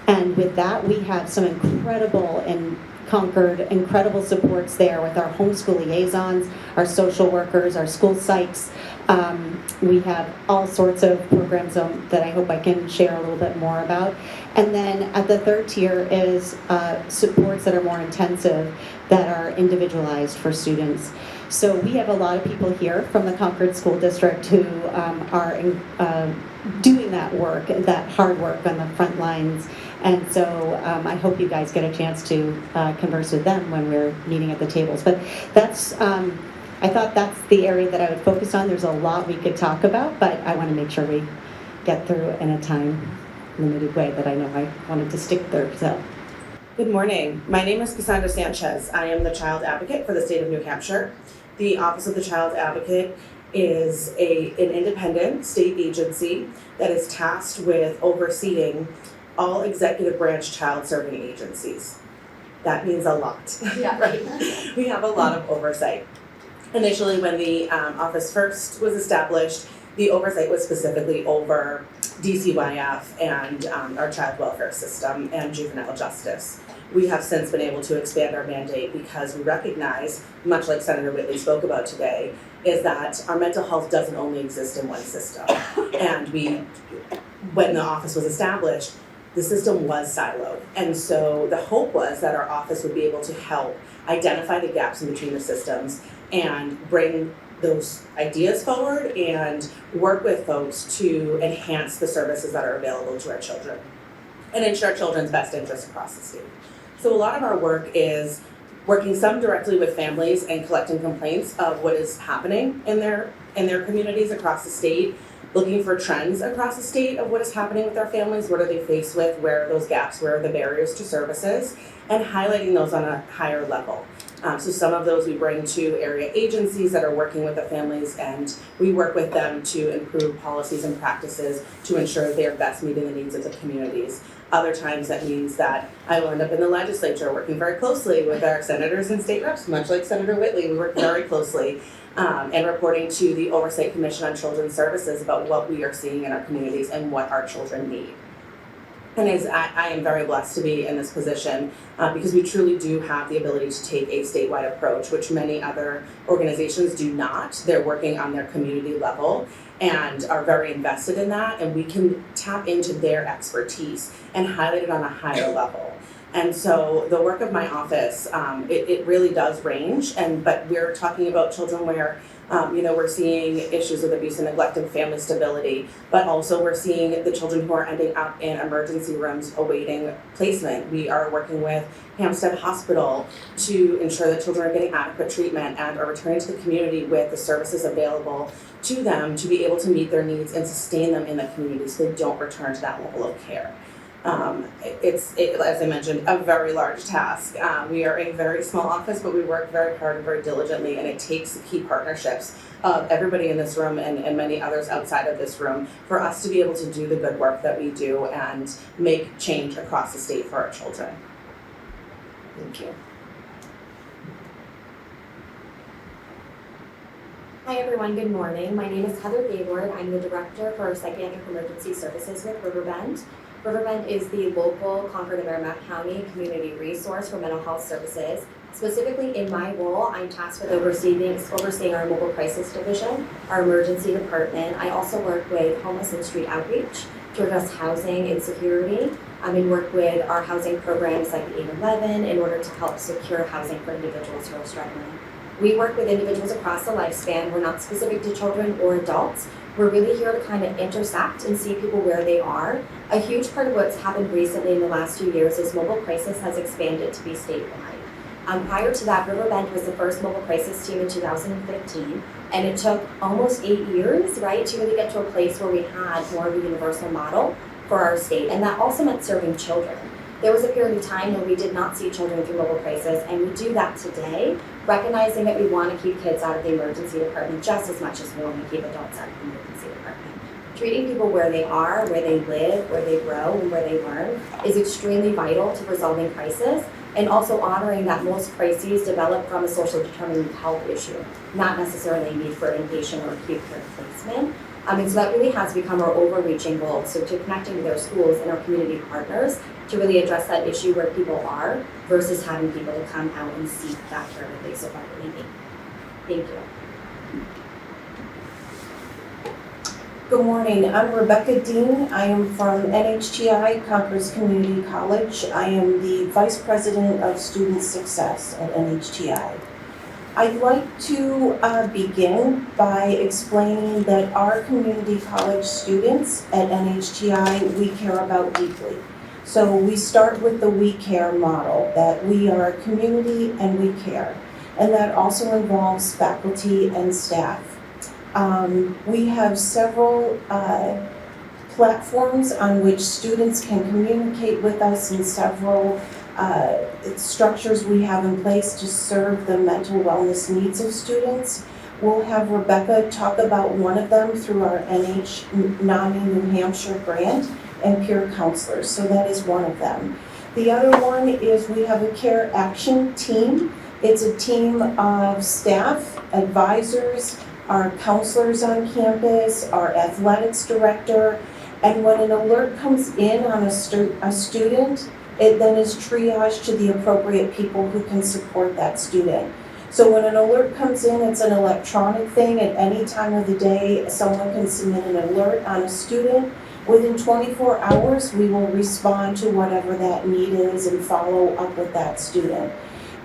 Speaker 6: And with that, we have some incredible and Concord incredible supports there with our homeschool liaisons, our social workers, our school psychs. We have all sorts of programs that I hope I can share a little bit more about. And then at the third tier is supports that are more intensive, that are individualized for students. So we have a lot of people here from the Concord School District who are doing that work, that hard work on the front lines. And so I hope you guys get a chance to converse with them when we're meeting at the tables. But that's, I thought that's the area that I would focus on. There's a lot we could talk about, but I want to make sure we get through in a time-limited way that I know I wanted to stick there. So.
Speaker 7: Good morning. My name is Cassandra Sanchez. I am the Child Advocate for the state of New Hampshire. The Office of the Child Advocate is an independent state agency that is tasked with overseeing all executive branch child serving agencies. That means a lot,
Speaker 5: Yeah.
Speaker 7: right? We have a lot of oversight. Initially, when the office first was established, the oversight was specifically over DCYF and our child welfare system and juvenile justice. We have since been able to expand our mandate because we recognize, much like Senator Whitley spoke about today, is that our mental health doesn't only exist in one system. And when the office was established, the system was siloed. And so the hope was that our office would be able to help identify the gaps in between the systems and bring those ideas forward and work with folks to enhance the services that are available to our children and ensure children's best interests across the state. So a lot of our work is working some directly with families and collecting complaints of what is happening in their communities across the state, looking for trends across the state of what is happening with our families, what are they faced with, where are those gaps, where are the barriers to services, and highlighting those on a higher level. So some of those we bring to area agencies that are working with the families, and we work with them to improve policies and practices to ensure they are best meeting the needs of the communities. Other times that means that I will end up in the legislature working very closely with our senators and state reps, much like Senator Whitley. We work very closely and reporting to the Oversight Commission on Children's Services about what we are seeing in our communities and what our children need. And I am very blessed to be in this position because we truly do have the ability to take a statewide approach, which many other organizations do not. They're working on their community level and are very invested in that, and we can tap into their expertise and highlight it on a higher level. And so the work of my office, it really does range, but we're talking about children where we're seeing issues with abuse and neglect and family stability, but also we're seeing the children who are ending up in emergency rooms awaiting placement. We are working with Hampstead Hospital to ensure that children are getting adequate treatment and are returning to the community with the services available to them to be able to meet their needs and sustain them in the community so they don't return to that level of care. It's, as I mentioned, a very large task. We are a very small office, but we work very hard and very diligently, and it takes key partnerships of everybody in this room and many others outside of this room for us to be able to do the good work that we do and make change across the state for our children. Thank you.
Speaker 8: Hi everyone, good morning. My name is Heather Gaylord. I'm the Director for Psychiatric Emergency Services with Riverbend. Riverbend is the local Concord and Merrimack County community resource for mental health services. Specifically in my role, I'm tasked with overseeing our mobile crisis division, our emergency department. I also work with homeless and street outreach to address housing insecurity. And work with our housing programs like the 811 in order to help secure housing for individuals who are struggling. We work with individuals across the lifespan. We're not specific to children or adults. We're really here to kind of intersect and see people where they are. A huge part of what's happened recently in the last few years is mobile crisis has expanded to be statewide. Prior to that, Riverbend was the first mobile crisis team in 2015, and it took almost 8 years, right, to really get to a place where we had more of a universal model for our state, and that also meant serving children. There was a period of time where we did not see children through mobile crisis, and we do that today, recognizing that we want to keep kids out of the emergency department just as much as we want to keep adults out of the emergency department. Treating people where they are, where they live, where they grow, and where they learn is extremely vital to resolving crisis, and also honoring that most crises develop from a social determinant of health issue, not necessarily a need for inpatient or acute care placement. And so that really has become our overreaching goal. So to connecting with our schools and our community partners to really address that issue where people are versus having people to come out and seek that care that they so badly need. Thank you.
Speaker 9: Good morning, I'm Rebecca Dean. I am from NHTI, Concord Community College. I am the Vice President of Student Success at NHTI. I'd like to begin by explaining that our community college students at NHTI, we care about deeply. So we start with the we care model, that we are a community and we care. And that also involves faculty and staff. We have several platforms on which students can communicate with us in several structures we have in place to serve the mental wellness needs of students. We'll have Rebecca talk about one of them through our NHTI New Hampshire grant and peer counselors, so that is one of them. The other one is we have a care action team It's a team of staff, advisors, our counselors on campus, our athletics director, and when an alert comes in on a student, it then is triaged to the appropriate people who can support that student. So when an alert comes in, it's an electronic thing. At any time of the day, someone can submit an alert on a student. Within 24 hours, we will respond to whatever that need is and follow up with that student.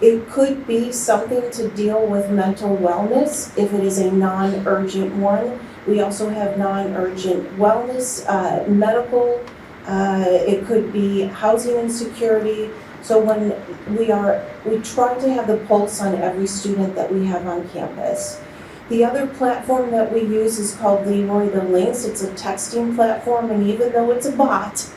Speaker 9: It could be something to deal with mental wellness if it is a non-urgent one. We also have non-urgent wellness, medical, it could be housing insecurity. So when we try to have the pulse on every student that we have on campus. The other platform that we use is called Leroy the Links. It's a texting platform, and even though it's a bot,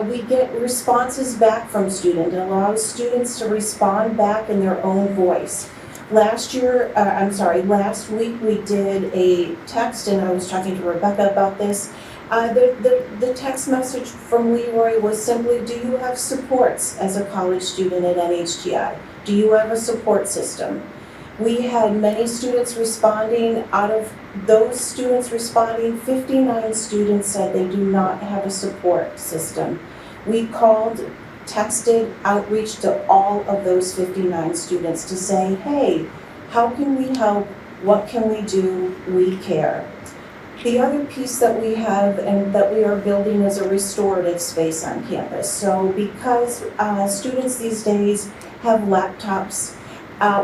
Speaker 9: we get responses back from students. It allows students to respond back in their own voice. Last week we did a text, and I was talking to Rebecca about this. The text message from Leroy was simply, do you have supports as a college student at NHTI? Do you have a support system? We had many students responding. Out of those students responding, 59 students said they do not have a support system. We called, texted, outreach to all of those 59 students to say, hey, how can we help? What can we do? We care. The other piece that we have and that we are building is a restorative space on campus. So because students these days have laptops,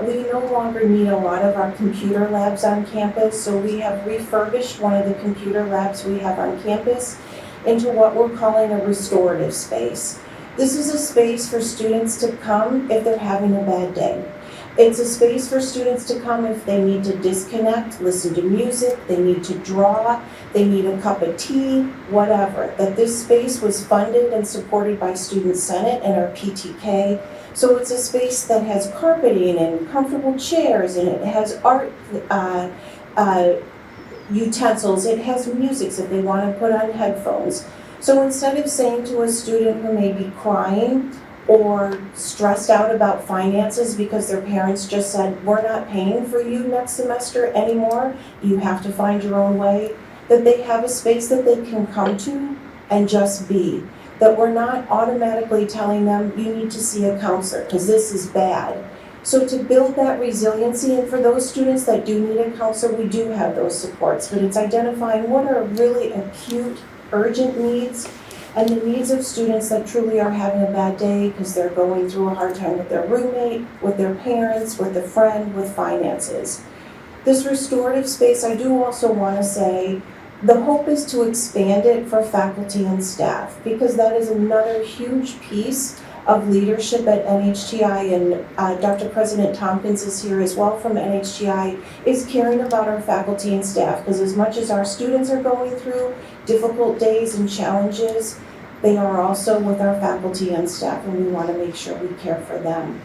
Speaker 9: we no longer need a lot of our computer labs on campus, so we have refurbished one of the computer labs we have on campus into what we're calling a restorative space. This is a space for students to come if they're having a bad day. It's a space for students to come if they need to disconnect, listen to music, they need to draw, they need a cup of tea, whatever. That this space was funded and supported by Student Senate and our PTK. So it's a space that has carpeting and comfortable chairs, and it has art utensils, it has music if they want to put on headphones. So instead of saying to a student who may be crying or stressed out about finances because their parents just said, we're not paying for you next semester anymore, you have to find your own way, that they have a space that they can come to and just be. That we're not automatically telling them, you need to see a counselor because this is bad. So to build that resiliency, and for those students that do need a counselor, we do have those supports, but it's identifying what are really acute, urgent needs, and the needs of students that truly are having a bad day because they're going through a hard time with their roommate, with their parents, with a friend, with finances. This restorative space, I do also want to say, the hope is to expand it for faculty and staff, because that is another huge piece of leadership at NHTI, and Dr. President Tompkins is here as well from NHTI, is caring about our faculty and staff, because as much as our students are going through difficult days and challenges, they are also with our faculty and staff, and we want to make sure we care for them.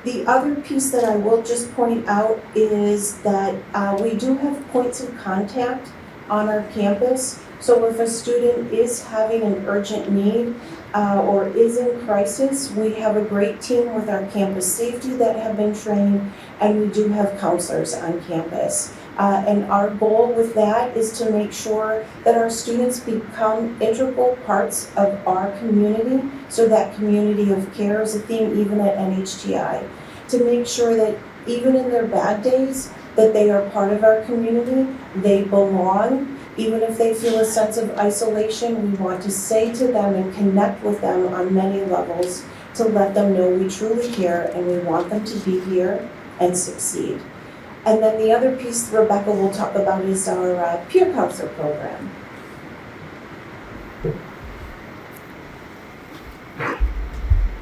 Speaker 9: The other piece that I will just point out is that we do have points of contact on our campus. So if a student is having an urgent need or is in crisis, we have a great team with our campus safety that have been trained, and we do have counselors on campus. And our goal with that is to make sure that our students become integral parts of our community. So that community of care is a theme even at NHTI. To make sure that even in their bad days, that they are part of our community, they belong. Even if they feel a sense of isolation, we want to say to them and connect with them on many levels to let them know we truly care and we want them to be here and succeed. And then the other piece Rebecca will talk about is our peer counselor program.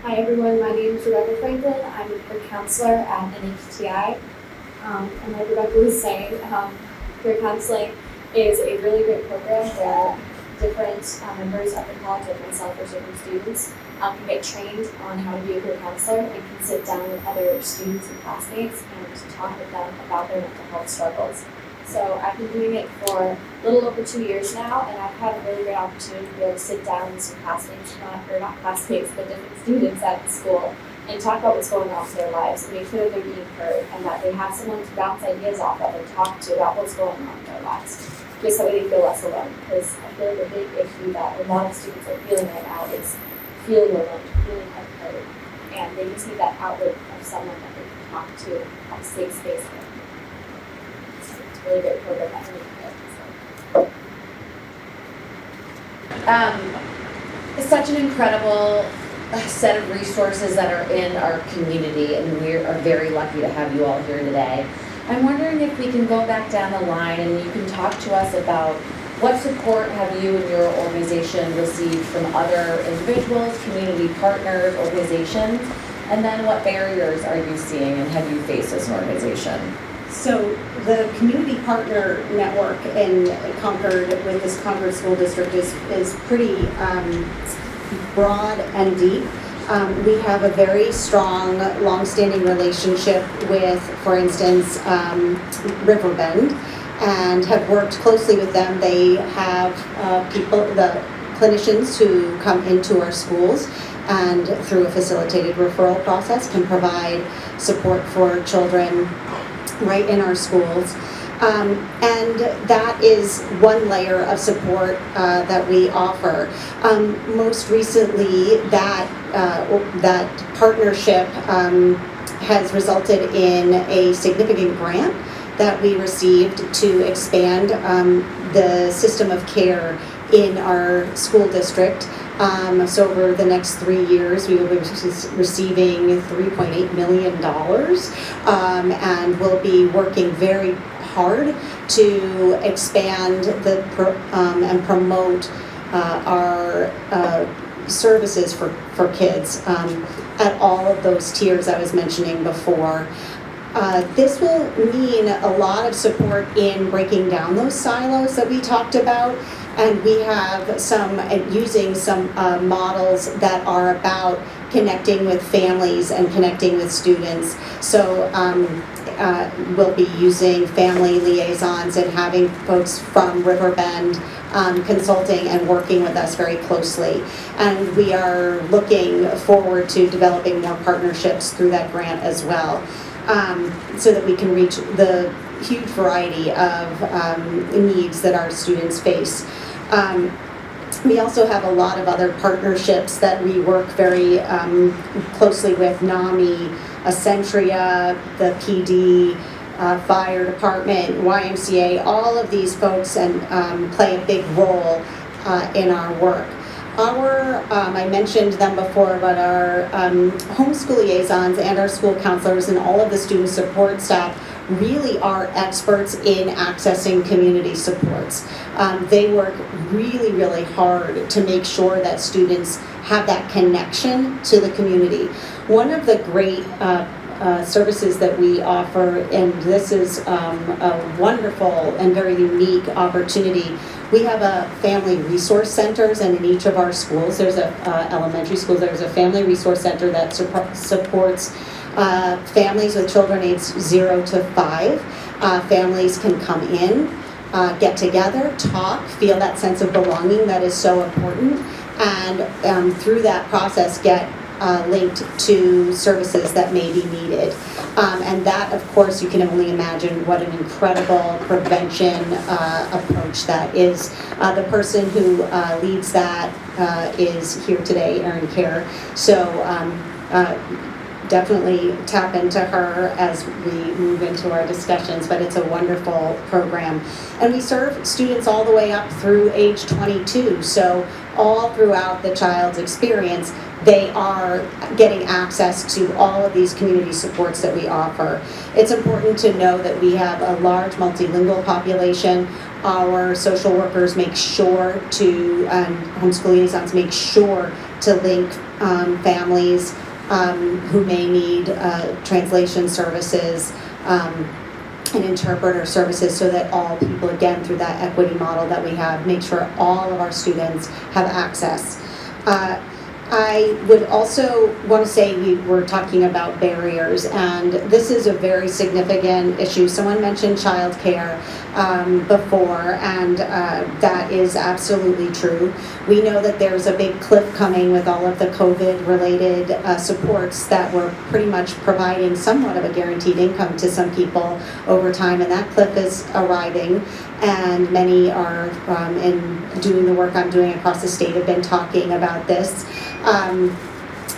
Speaker 8: Hi everyone, my name is Rebecca Franklin. I'm a peer counselor at NHTI. And like Rebecca was saying, peer counseling is a really great program where different members of the college, like myself or certain students, can get trained on how to be a peer counselor and can sit down with other students and classmates and talk with them about their mental health struggles. So I've been doing it for a little over 2 years now, and I've had a really great opportunity to be able to sit down with some classmates, not classmates, but different students at the school, and talk about what's going on in their lives and make sure that they're being heard and that they have someone to bounce ideas off of and talk to about what's going on in their lives. Just so they feel less alone, because I feel like a big issue that a lot of students are feeling right now is feeling alone, feeling unheard, and they just need that outlet of someone that they can talk to, have a safe space with. So it's a really great program that's really good.
Speaker 5: It's such an incredible set of resources that are in our community, and we are very lucky to have you all here today. I'm wondering if we can go back down the line and you can talk to us about what support have you and your organization received from other individuals, community partners, organizations, and then what barriers are you seeing and have you faced as an organization?
Speaker 6: So the community partner network in Concord with this Concord School District is pretty broad and deep. We have a very strong, long-standing relationship with, for instance, Riverbend, and have worked closely with them. They have the clinicians who come into our schools and through a facilitated referral process can provide support for children right in our schools. And that is one layer of support that we offer. Most recently, that partnership has resulted in a significant grant that we received to expand the system of care in our school district. So over the next 3 years, we will be receiving $3.8 million, and we'll be working very hard to expand and promote our services for kids at all of those tiers I was mentioning before. This will mean a lot of support in breaking down those silos that we talked about, and we have using some models that are about connecting with families and connecting with students. So we'll be using family liaisons and having folks from Riverbend consulting and working with us very closely. And we are looking forward to developing more partnerships through that grant as well, so that we can reach the huge variety of needs that our students face. We also have a lot of other partnerships that we work very closely with: NAMI, Accentria, the PD, Fire Department, YMCA. All of these folks play a big role in our work. I mentioned them before, but our homeschool liaisons and our school counselors and all of the student support staff really are experts in accessing community supports. They work really, really hard to make sure that students have that connection to the community. One of the great services that we offer, and this is a wonderful and very unique opportunity. We have a family resource centers, and in each of our schools, there's elementary schools, there's a family resource center that supports families with children aged 0 to 5. Families can come in, get together, talk, feel that sense of belonging that is so important, and through that process get linked to services that may be needed. And that, of course, you can only imagine what an incredible prevention approach that is. The person who leads that is here today, Erin Kerr. So definitely tap into her as we move into our discussions, but it's a wonderful program. And we serve students all the way up through age 22, so all throughout the child's experience, they are getting access to all of these community supports that we offer. It's important to know that we have a large multilingual population. Our social workers make sure to, homeschool liaisons make sure to link families who may need translation services and interpreter services, so that all people, again, through that equity model that we have, make sure all of our students have access. I would also want to say we were talking about barriers, and this is a very significant issue. Someone mentioned childcare before, and that is absolutely true. We know that there's a big cliff coming with all of the COVID-related supports that were pretty much providing somewhat of a guaranteed income to some people over time, and that cliff is arriving. And many are in doing the work I'm doing across the state have been talking about this.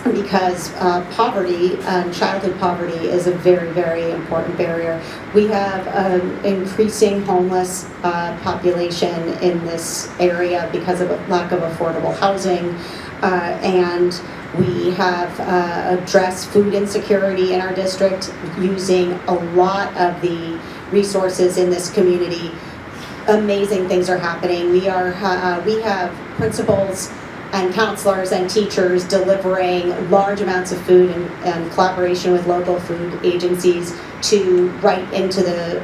Speaker 6: Because poverty, childhood poverty is a very, very important barrier. We have an increasing homeless population in this area because of a lack of affordable housing, and we have addressed food insecurity in our district using a lot of the resources in this community. Amazing things are happening. We have principals and counselors and teachers delivering large amounts of food and collaboration with local food agencies to right into the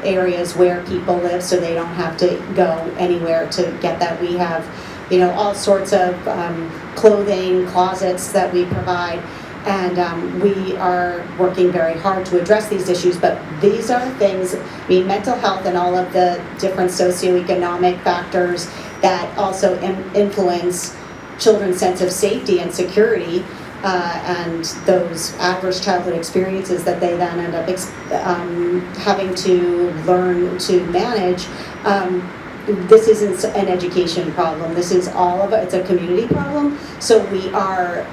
Speaker 6: areas where people live, so they don't have to go anywhere to get that. We have, all sorts of clothing, closets that we provide, and we are working very hard to address these issues. But these are things, mental health and all of the different socioeconomic factors that also influence children's sense of safety and security, and those adverse childhood experiences that they then end up having to learn to manage. This isn't an education problem. This is it's a community problem. So we are,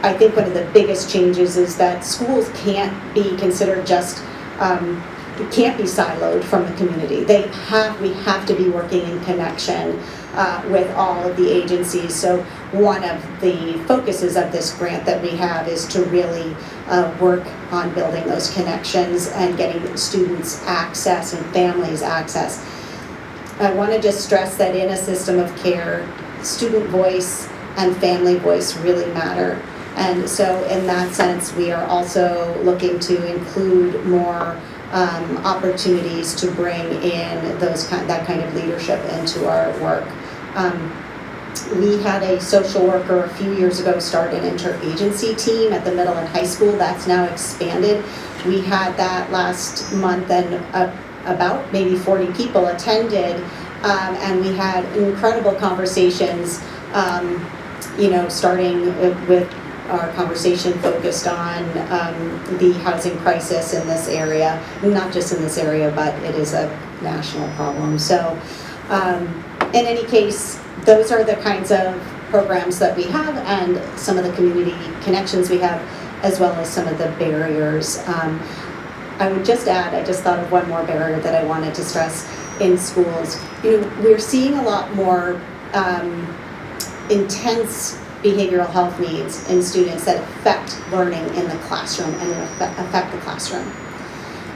Speaker 6: I think one of the biggest changes is that schools can't be considered just it can't be siloed from the community. We have to be working in connection with all of the agencies. So one of the focuses of this grant that we have is to really work on building those connections and getting students access and families access. I want to just stress that in a system of care, student voice and family voice really matter. And so in that sense, we are also looking to include more opportunities to bring in that kind of leadership into our work. We had a social worker a few years ago start an interagency team at the middle and high school. That's now expanded. We had that last month, and about maybe 40 people attended, and we had incredible conversations, starting with our conversation focused on the housing crisis in this area, not just in this area, but it is a national problem. So in any case, those are the kinds of programs that we have and some of the community connections we have, as well as some of the barriers. I would just add, I just thought of one more barrier that I wanted to stress in schools. We're seeing a lot more intense behavioral health needs in students that affect learning in the classroom and affect the classroom.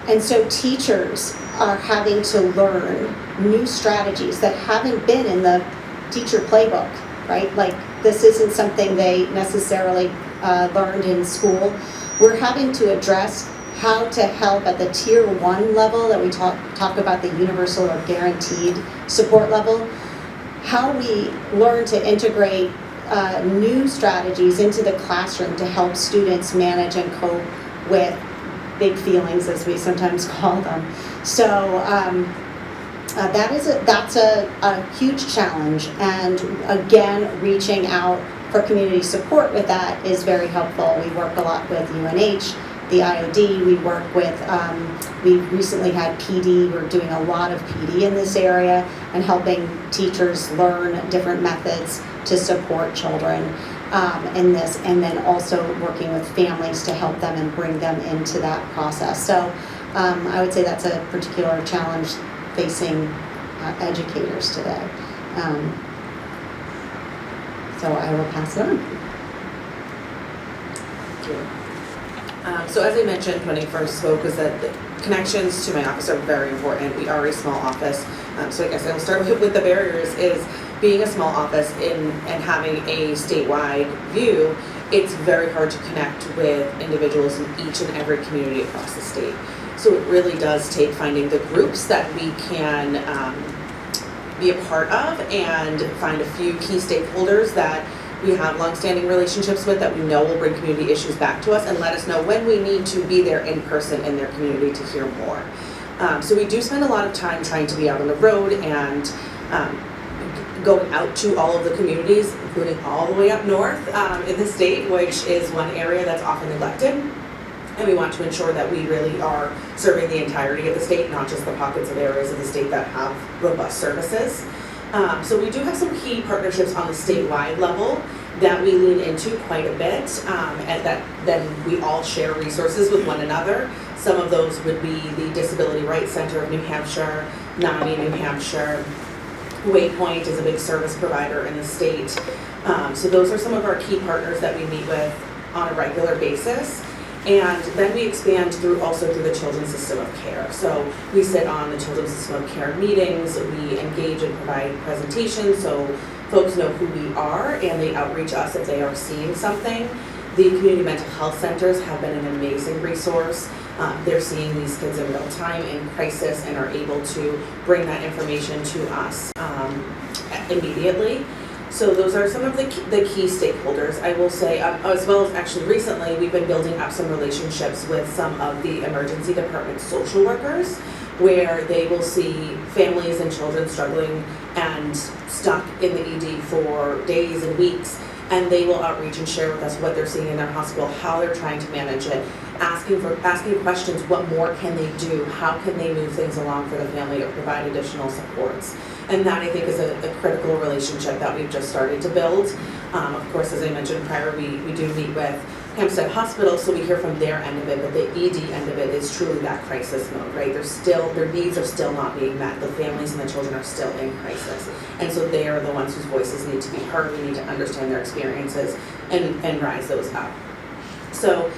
Speaker 6: And so teachers are having to learn new strategies that haven't been in the teacher playbook, right? Like, this isn't something they necessarily learned in school. We're having to address how to help at the tier 1 level that we talk about, the universal or guaranteed support level, how we learn to integrate new strategies into the classroom to help students manage and cope with big feelings, as we sometimes call them. So that's a huge challenge, and again, reaching out for community support with that is very helpful. We work a lot with UNH, the IOD. We work with, we recently had PD. We're doing a lot of PD in this area and helping teachers learn different methods to support children in this, and then also working with families to help them and bring them into that process. So I would say that's a particular challenge facing educators today. So I will pass it on.
Speaker 7: Thank you. So as I mentioned when I first spoke, is that the connections to my office are very important. We are a small office. So I guess I will start with the barriers. Is being a small office and having a statewide view, it's very hard to connect with individuals in each and every community across the state. So it really does take finding the groups that we can be a part of and find a few key stakeholders that we have longstanding relationships with that we know will bring community issues back to us and let us know when we need to be there in person in their community to hear more. So we do spend a lot of time trying to be out on the road and going out to all of the communities, including all the way up north in the state, which is one area that's often neglected. And we want to ensure that we really are serving the entirety of the state, not just the pockets of areas of the state that have robust services. So we do have some key partnerships on the statewide level that we lean into quite a bit, and that then we all share resources with one another. Some of those would be the Disability Rights Center of New Hampshire, NAMI New Hampshire, Waypoint is a big service provider in the state. So those are some of our key partners that we meet with on a regular basis. And then we expand also through the Children's System of Care. So we sit on the Children's System of Care meetings, we engage and provide presentations so folks know who we are and they outreach us if they are seeing something. The community mental health centers have been an amazing resource. They're seeing these kids in real time in crisis and are able to bring that information to us immediately. So those are some of the key stakeholders. I will say, as well as actually recently, we've been building up some relationships with some of the emergency department social workers, where they will see families and children struggling and stuck in the ED for days and weeks, and they will outreach and share with us what they're seeing in their hospital, how they're trying to manage it, asking questions, what more can they do, how can they move things along for the family or provide additional supports. And that, I think, is a critical relationship that we've just started to build. Of course, as I mentioned prior, we do meet with Hampstead Hospital, so we hear from their end of it, but the ED end of it is truly that crisis mode, right? Their needs are still not being met. The families and the children are still in crisis. And so they are the ones whose voices need to be heard. We need to understand their experiences and rise those up. So,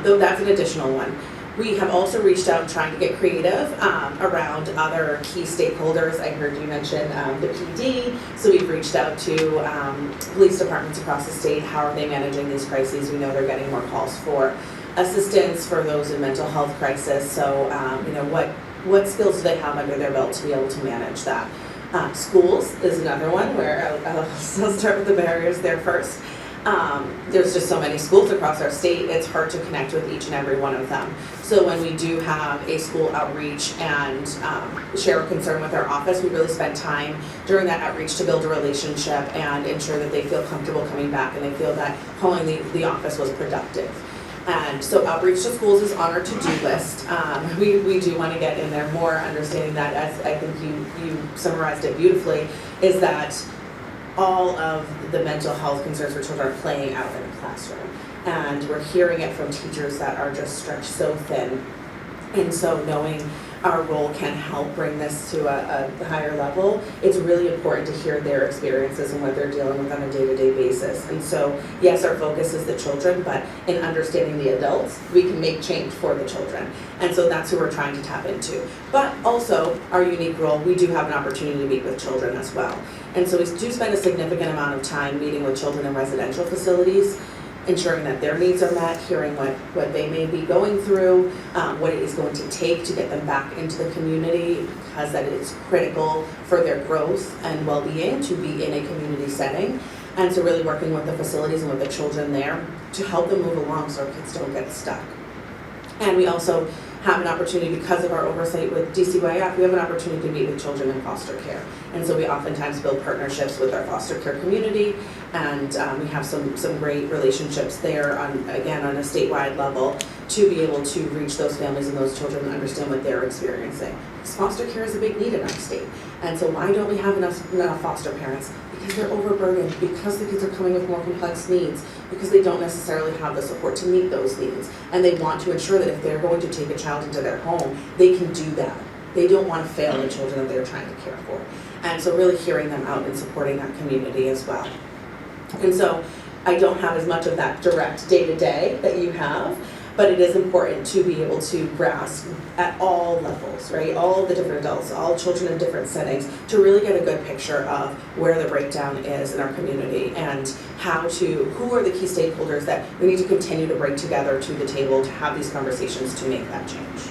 Speaker 7: though that's an additional one. We have also reached out trying to get creative around other key stakeholders. I heard you mention the PD, so we've reached out to police departments across the state. How are they managing these crises? We know they're getting more calls for assistance for those in mental health crisis. So, what skills do they have under their belt to be able to manage that? Schools is another one where I'll start with the barriers there first. There's just so many schools across our state, it's hard to connect with each and every one of them. So when we do have a school outreach and share a concern with our office, we really spend time during that outreach to build a relationship and ensure that they feel comfortable coming back and they feel that calling the office was productive. And so outreach to schools is on our to-do list. We do want to get in there more, understanding that, as I think you summarized it beautifully, is that all of the mental health concerns for children are playing out in the classroom. And we're hearing it from teachers that are just stretched so thin. And so knowing our role can help bring this to a higher level, it's really important to hear their experiences and what they're dealing with on a day-to-day basis. And so, yes, our focus is the children, but in understanding the adults, we can make change for the children. And so that's who we're trying to tap into. But also, our unique role, we do have an opportunity to meet with children as well. And so we do spend a significant amount of time meeting with children in residential facilities, ensuring that their needs are met, hearing what they may be going through, what it is going to take to get them back into the community, because that is critical for their growth and well-being to be in a community setting. And so really working with the facilities and with the children there to help them move along so our kids don't get stuck. And we also have an opportunity, because of our oversight with DCYF, we have an opportunity to meet with children in foster care. And so we oftentimes build partnerships with our foster care community, and we have some great relationships there, on a statewide level, to be able to reach those families and those children and understand what they're experiencing. Because foster care is a big need in our state. And so why don't we have enough foster parents? Because they're overburdened, because the kids are coming with more complex needs, because they don't necessarily have the support to meet those needs. And they want to ensure that if they're going to take a child into their home, they can do that. They don't want to fail the children that they're trying to care for. And so really hearing them out and supporting that community as well. And so I don't have as much of that direct day-to-day that you have, but it is important to be able to grasp at all levels, right? All the different adults, all children in different settings, to really get a good picture of where the breakdown is in our community and who are the key stakeholders that we need to continue to bring together to the table to have these conversations to make that change.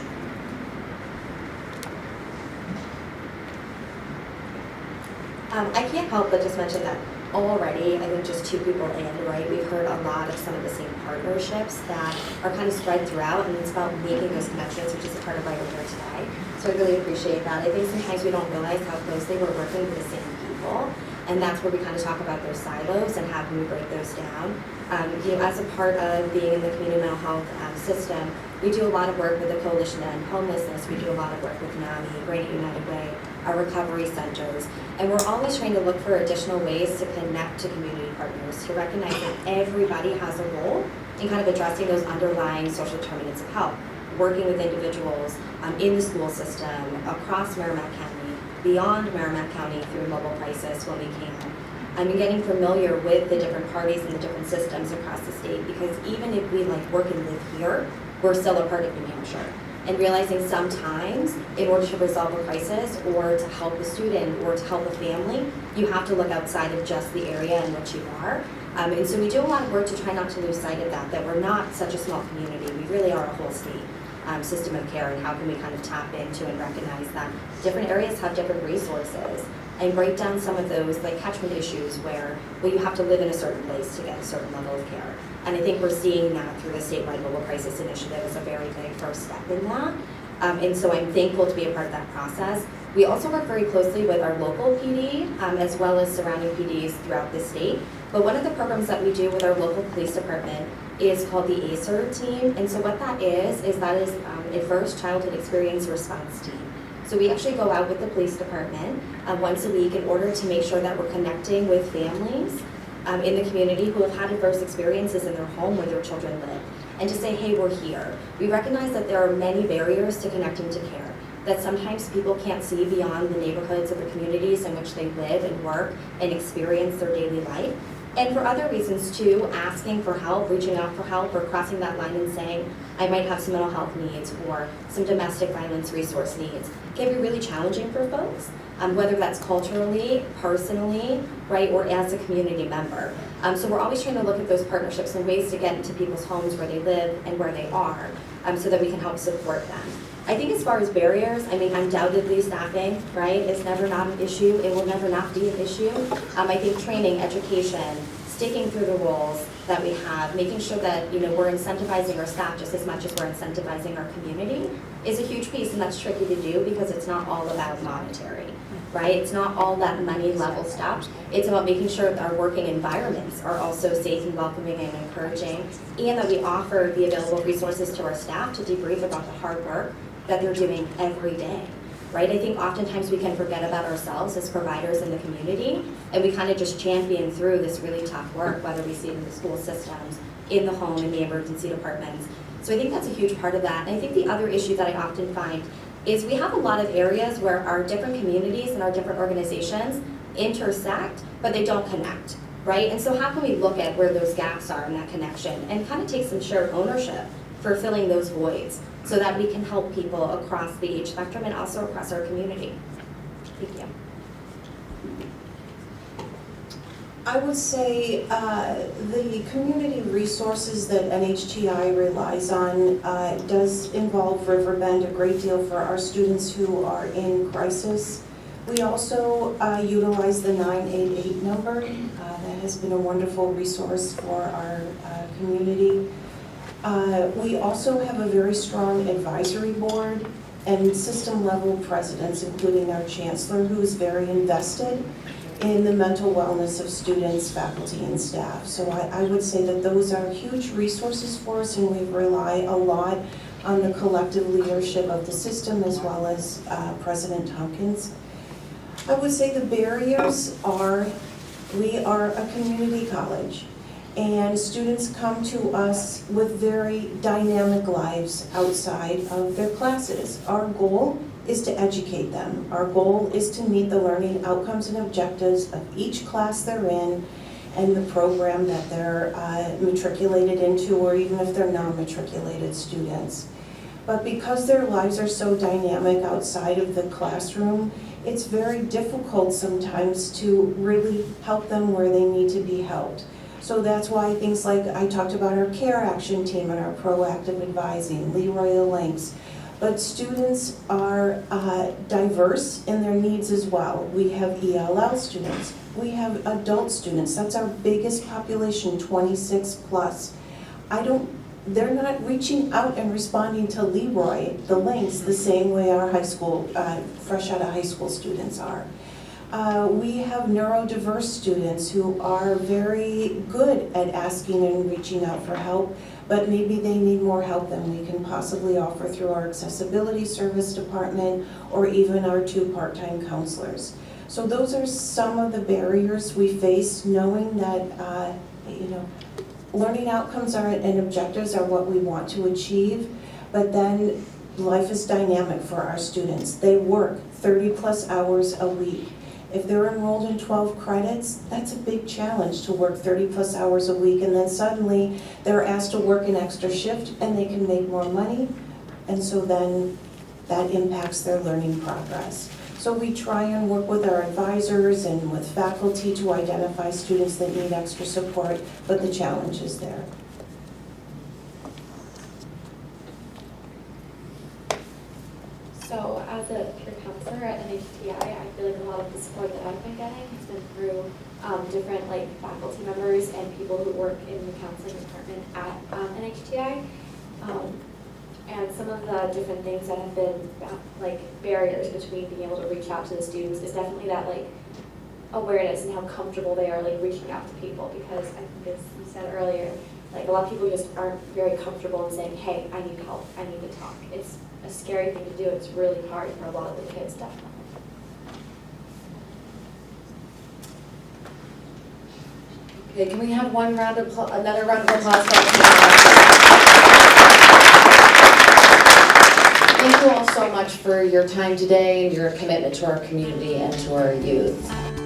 Speaker 8: I can't help but just mention that already, I think just 2 people in, right, we've heard a lot of some of the same partnerships that are kind of spread throughout, and it's about making those connections, which is a part of why we're here today. So I really appreciate that. I think sometimes we don't realize how closely we're working with the same people, and that's where we kind of talk about those silos and how can we break those down. As a part of being in the community mental health system, we do a lot of work with the Coalition to End Homelessness. We do a lot of work with NAMI, Granite United Way, our recovery centers, and we're always trying to look for additional ways to connect to community partners, to recognize that everybody has a role in kind of addressing those underlying social determinants of health, working with individuals in the school system, across Merrimack County, beyond Merrimack County through mobile crisis when we can. And getting familiar with the different parties and the different systems across the state, because even if we work and live here, we're still a part of New Hampshire. And realizing sometimes in order to resolve a crisis or to help a student or to help a family, you have to look outside of just the area in which you are. And so we do a lot of work to try not to lose sight of that we're not such a small community. We really are a whole state system of care, and how can we kind of tap into and recognize that different areas have different resources and break down some of those catchment issues where you have to live in a certain place to get a certain level of care. And I think we're seeing that through the statewide mobile crisis initiative as a very big first step in that. And so I'm thankful to be a part of that process. We also work very closely with our local PD as well as surrounding PDs throughout the state. But one of the programs that we do with our local police department is called the ACER team. And so what that is a first childhood experience response team. So we actually go out with the police department once a week in order to make sure that we're connecting with families in the community who have had adverse experiences in their home where their children live, and to say, hey, we're here. We recognize that there are many barriers to connecting to care, that sometimes people can't see beyond the neighborhoods of the communities in which they live and work and experience their daily life. And for other reasons too, asking for help, reaching out for help, or crossing that line and saying, I might have some mental health needs or some domestic violence resource needs, can be really challenging for folks, whether that's culturally, personally, right, or as a community member. So we're always trying to look at those partnerships and ways to get into people's homes where they live and where they are, so that we can help support them. I think as far as barriers, undoubtedly staffing, right, is never not an issue. It will never not be an issue. I think training, education, sticking through the roles that we have, making sure that we're incentivizing our staff just as much as we're incentivizing our community is a huge piece, and that's tricky to do because it's not all about monetary, right? It's not all that money level stuff. It's about making sure that our working environments are also safe and welcoming and encouraging, and that we offer the available resources to our staff to debrief about the hard work that they're doing every day, right? I think oftentimes we can forget about ourselves as providers in the community, and we kind of just champion through this really tough work, whether we see it in the school systems, in the home, in the emergency departments. So I think that's a huge part of that. And I think the other issue that I often find is we have a lot of areas where our different communities and our different organizations intersect, but they don't connect, right? And so how can we look at where those gaps are in that connection and kind of take some shared ownership for filling those voids so that we can help people across the age spectrum and also across our community. Thank you.
Speaker 9: I would say the community resources that NHTI relies on does involve Riverbend a great deal for our students who are in crisis. We also utilize the 988 number. That has been a wonderful resource for our community. We also have a very strong advisory board and system level presidents, including our chancellor, who is very invested in the mental wellness of students, faculty, and staff. So I would say that those are huge resources for us, and we rely a lot on the collective leadership of the system as well as President Tompkins. I would say the barriers are, we are a community college, and students come to us with very dynamic lives outside of their classes. Our goal is to educate them. Our goal is to meet the learning outcomes and objectives of each class they're in and the program that they're matriculated into, or even if they're non-matriculated students. But because their lives are so dynamic outside of the classroom, it's very difficult sometimes to really help them where they need to be helped. So that's why things like I talked about our care action team and our proactive advising, Leroy Links, But students are diverse in their needs as well. We have ELL students, we have adult students, that's our biggest population, 26 plus. They're not reaching out and responding to Leroy, the links, the same way our high school, fresh out of high school students are. We have neurodiverse students who are very good at asking and reaching out for help, but maybe they need more help than we can possibly offer through our accessibility service department or even our 2 part-time counselors. So those are some of the barriers we face, knowing that learning outcomes and objectives are what we want to achieve, but then life is dynamic for our students. They work 30 plus hours a week. If they're enrolled in 12 credits, that's a big challenge to work 30 plus hours a week, and then suddenly they're asked to work an extra shift and they can make more money, and so then that impacts their learning progress. So we try and work with our advisors and with faculty to identify students that need extra support, but the challenge is there.
Speaker 8: So as a peer counselor at NHTI, I feel like a lot of the support that I've been getting has been through different faculty members and people who work in the counseling department at NHTI. And some of the different things that have been barriers between being able to reach out to the students is definitely that awareness and how comfortable they are reaching out to people, because I think as you said earlier, a lot of people just aren't very comfortable in saying, hey, I need help, I need to talk. It's a scary thing to do. It's really hard for a lot of the kids, definitely.
Speaker 5: Okay, can we have another round of applause for our Thank you all so much for your time today and your commitment to our community and to our youth.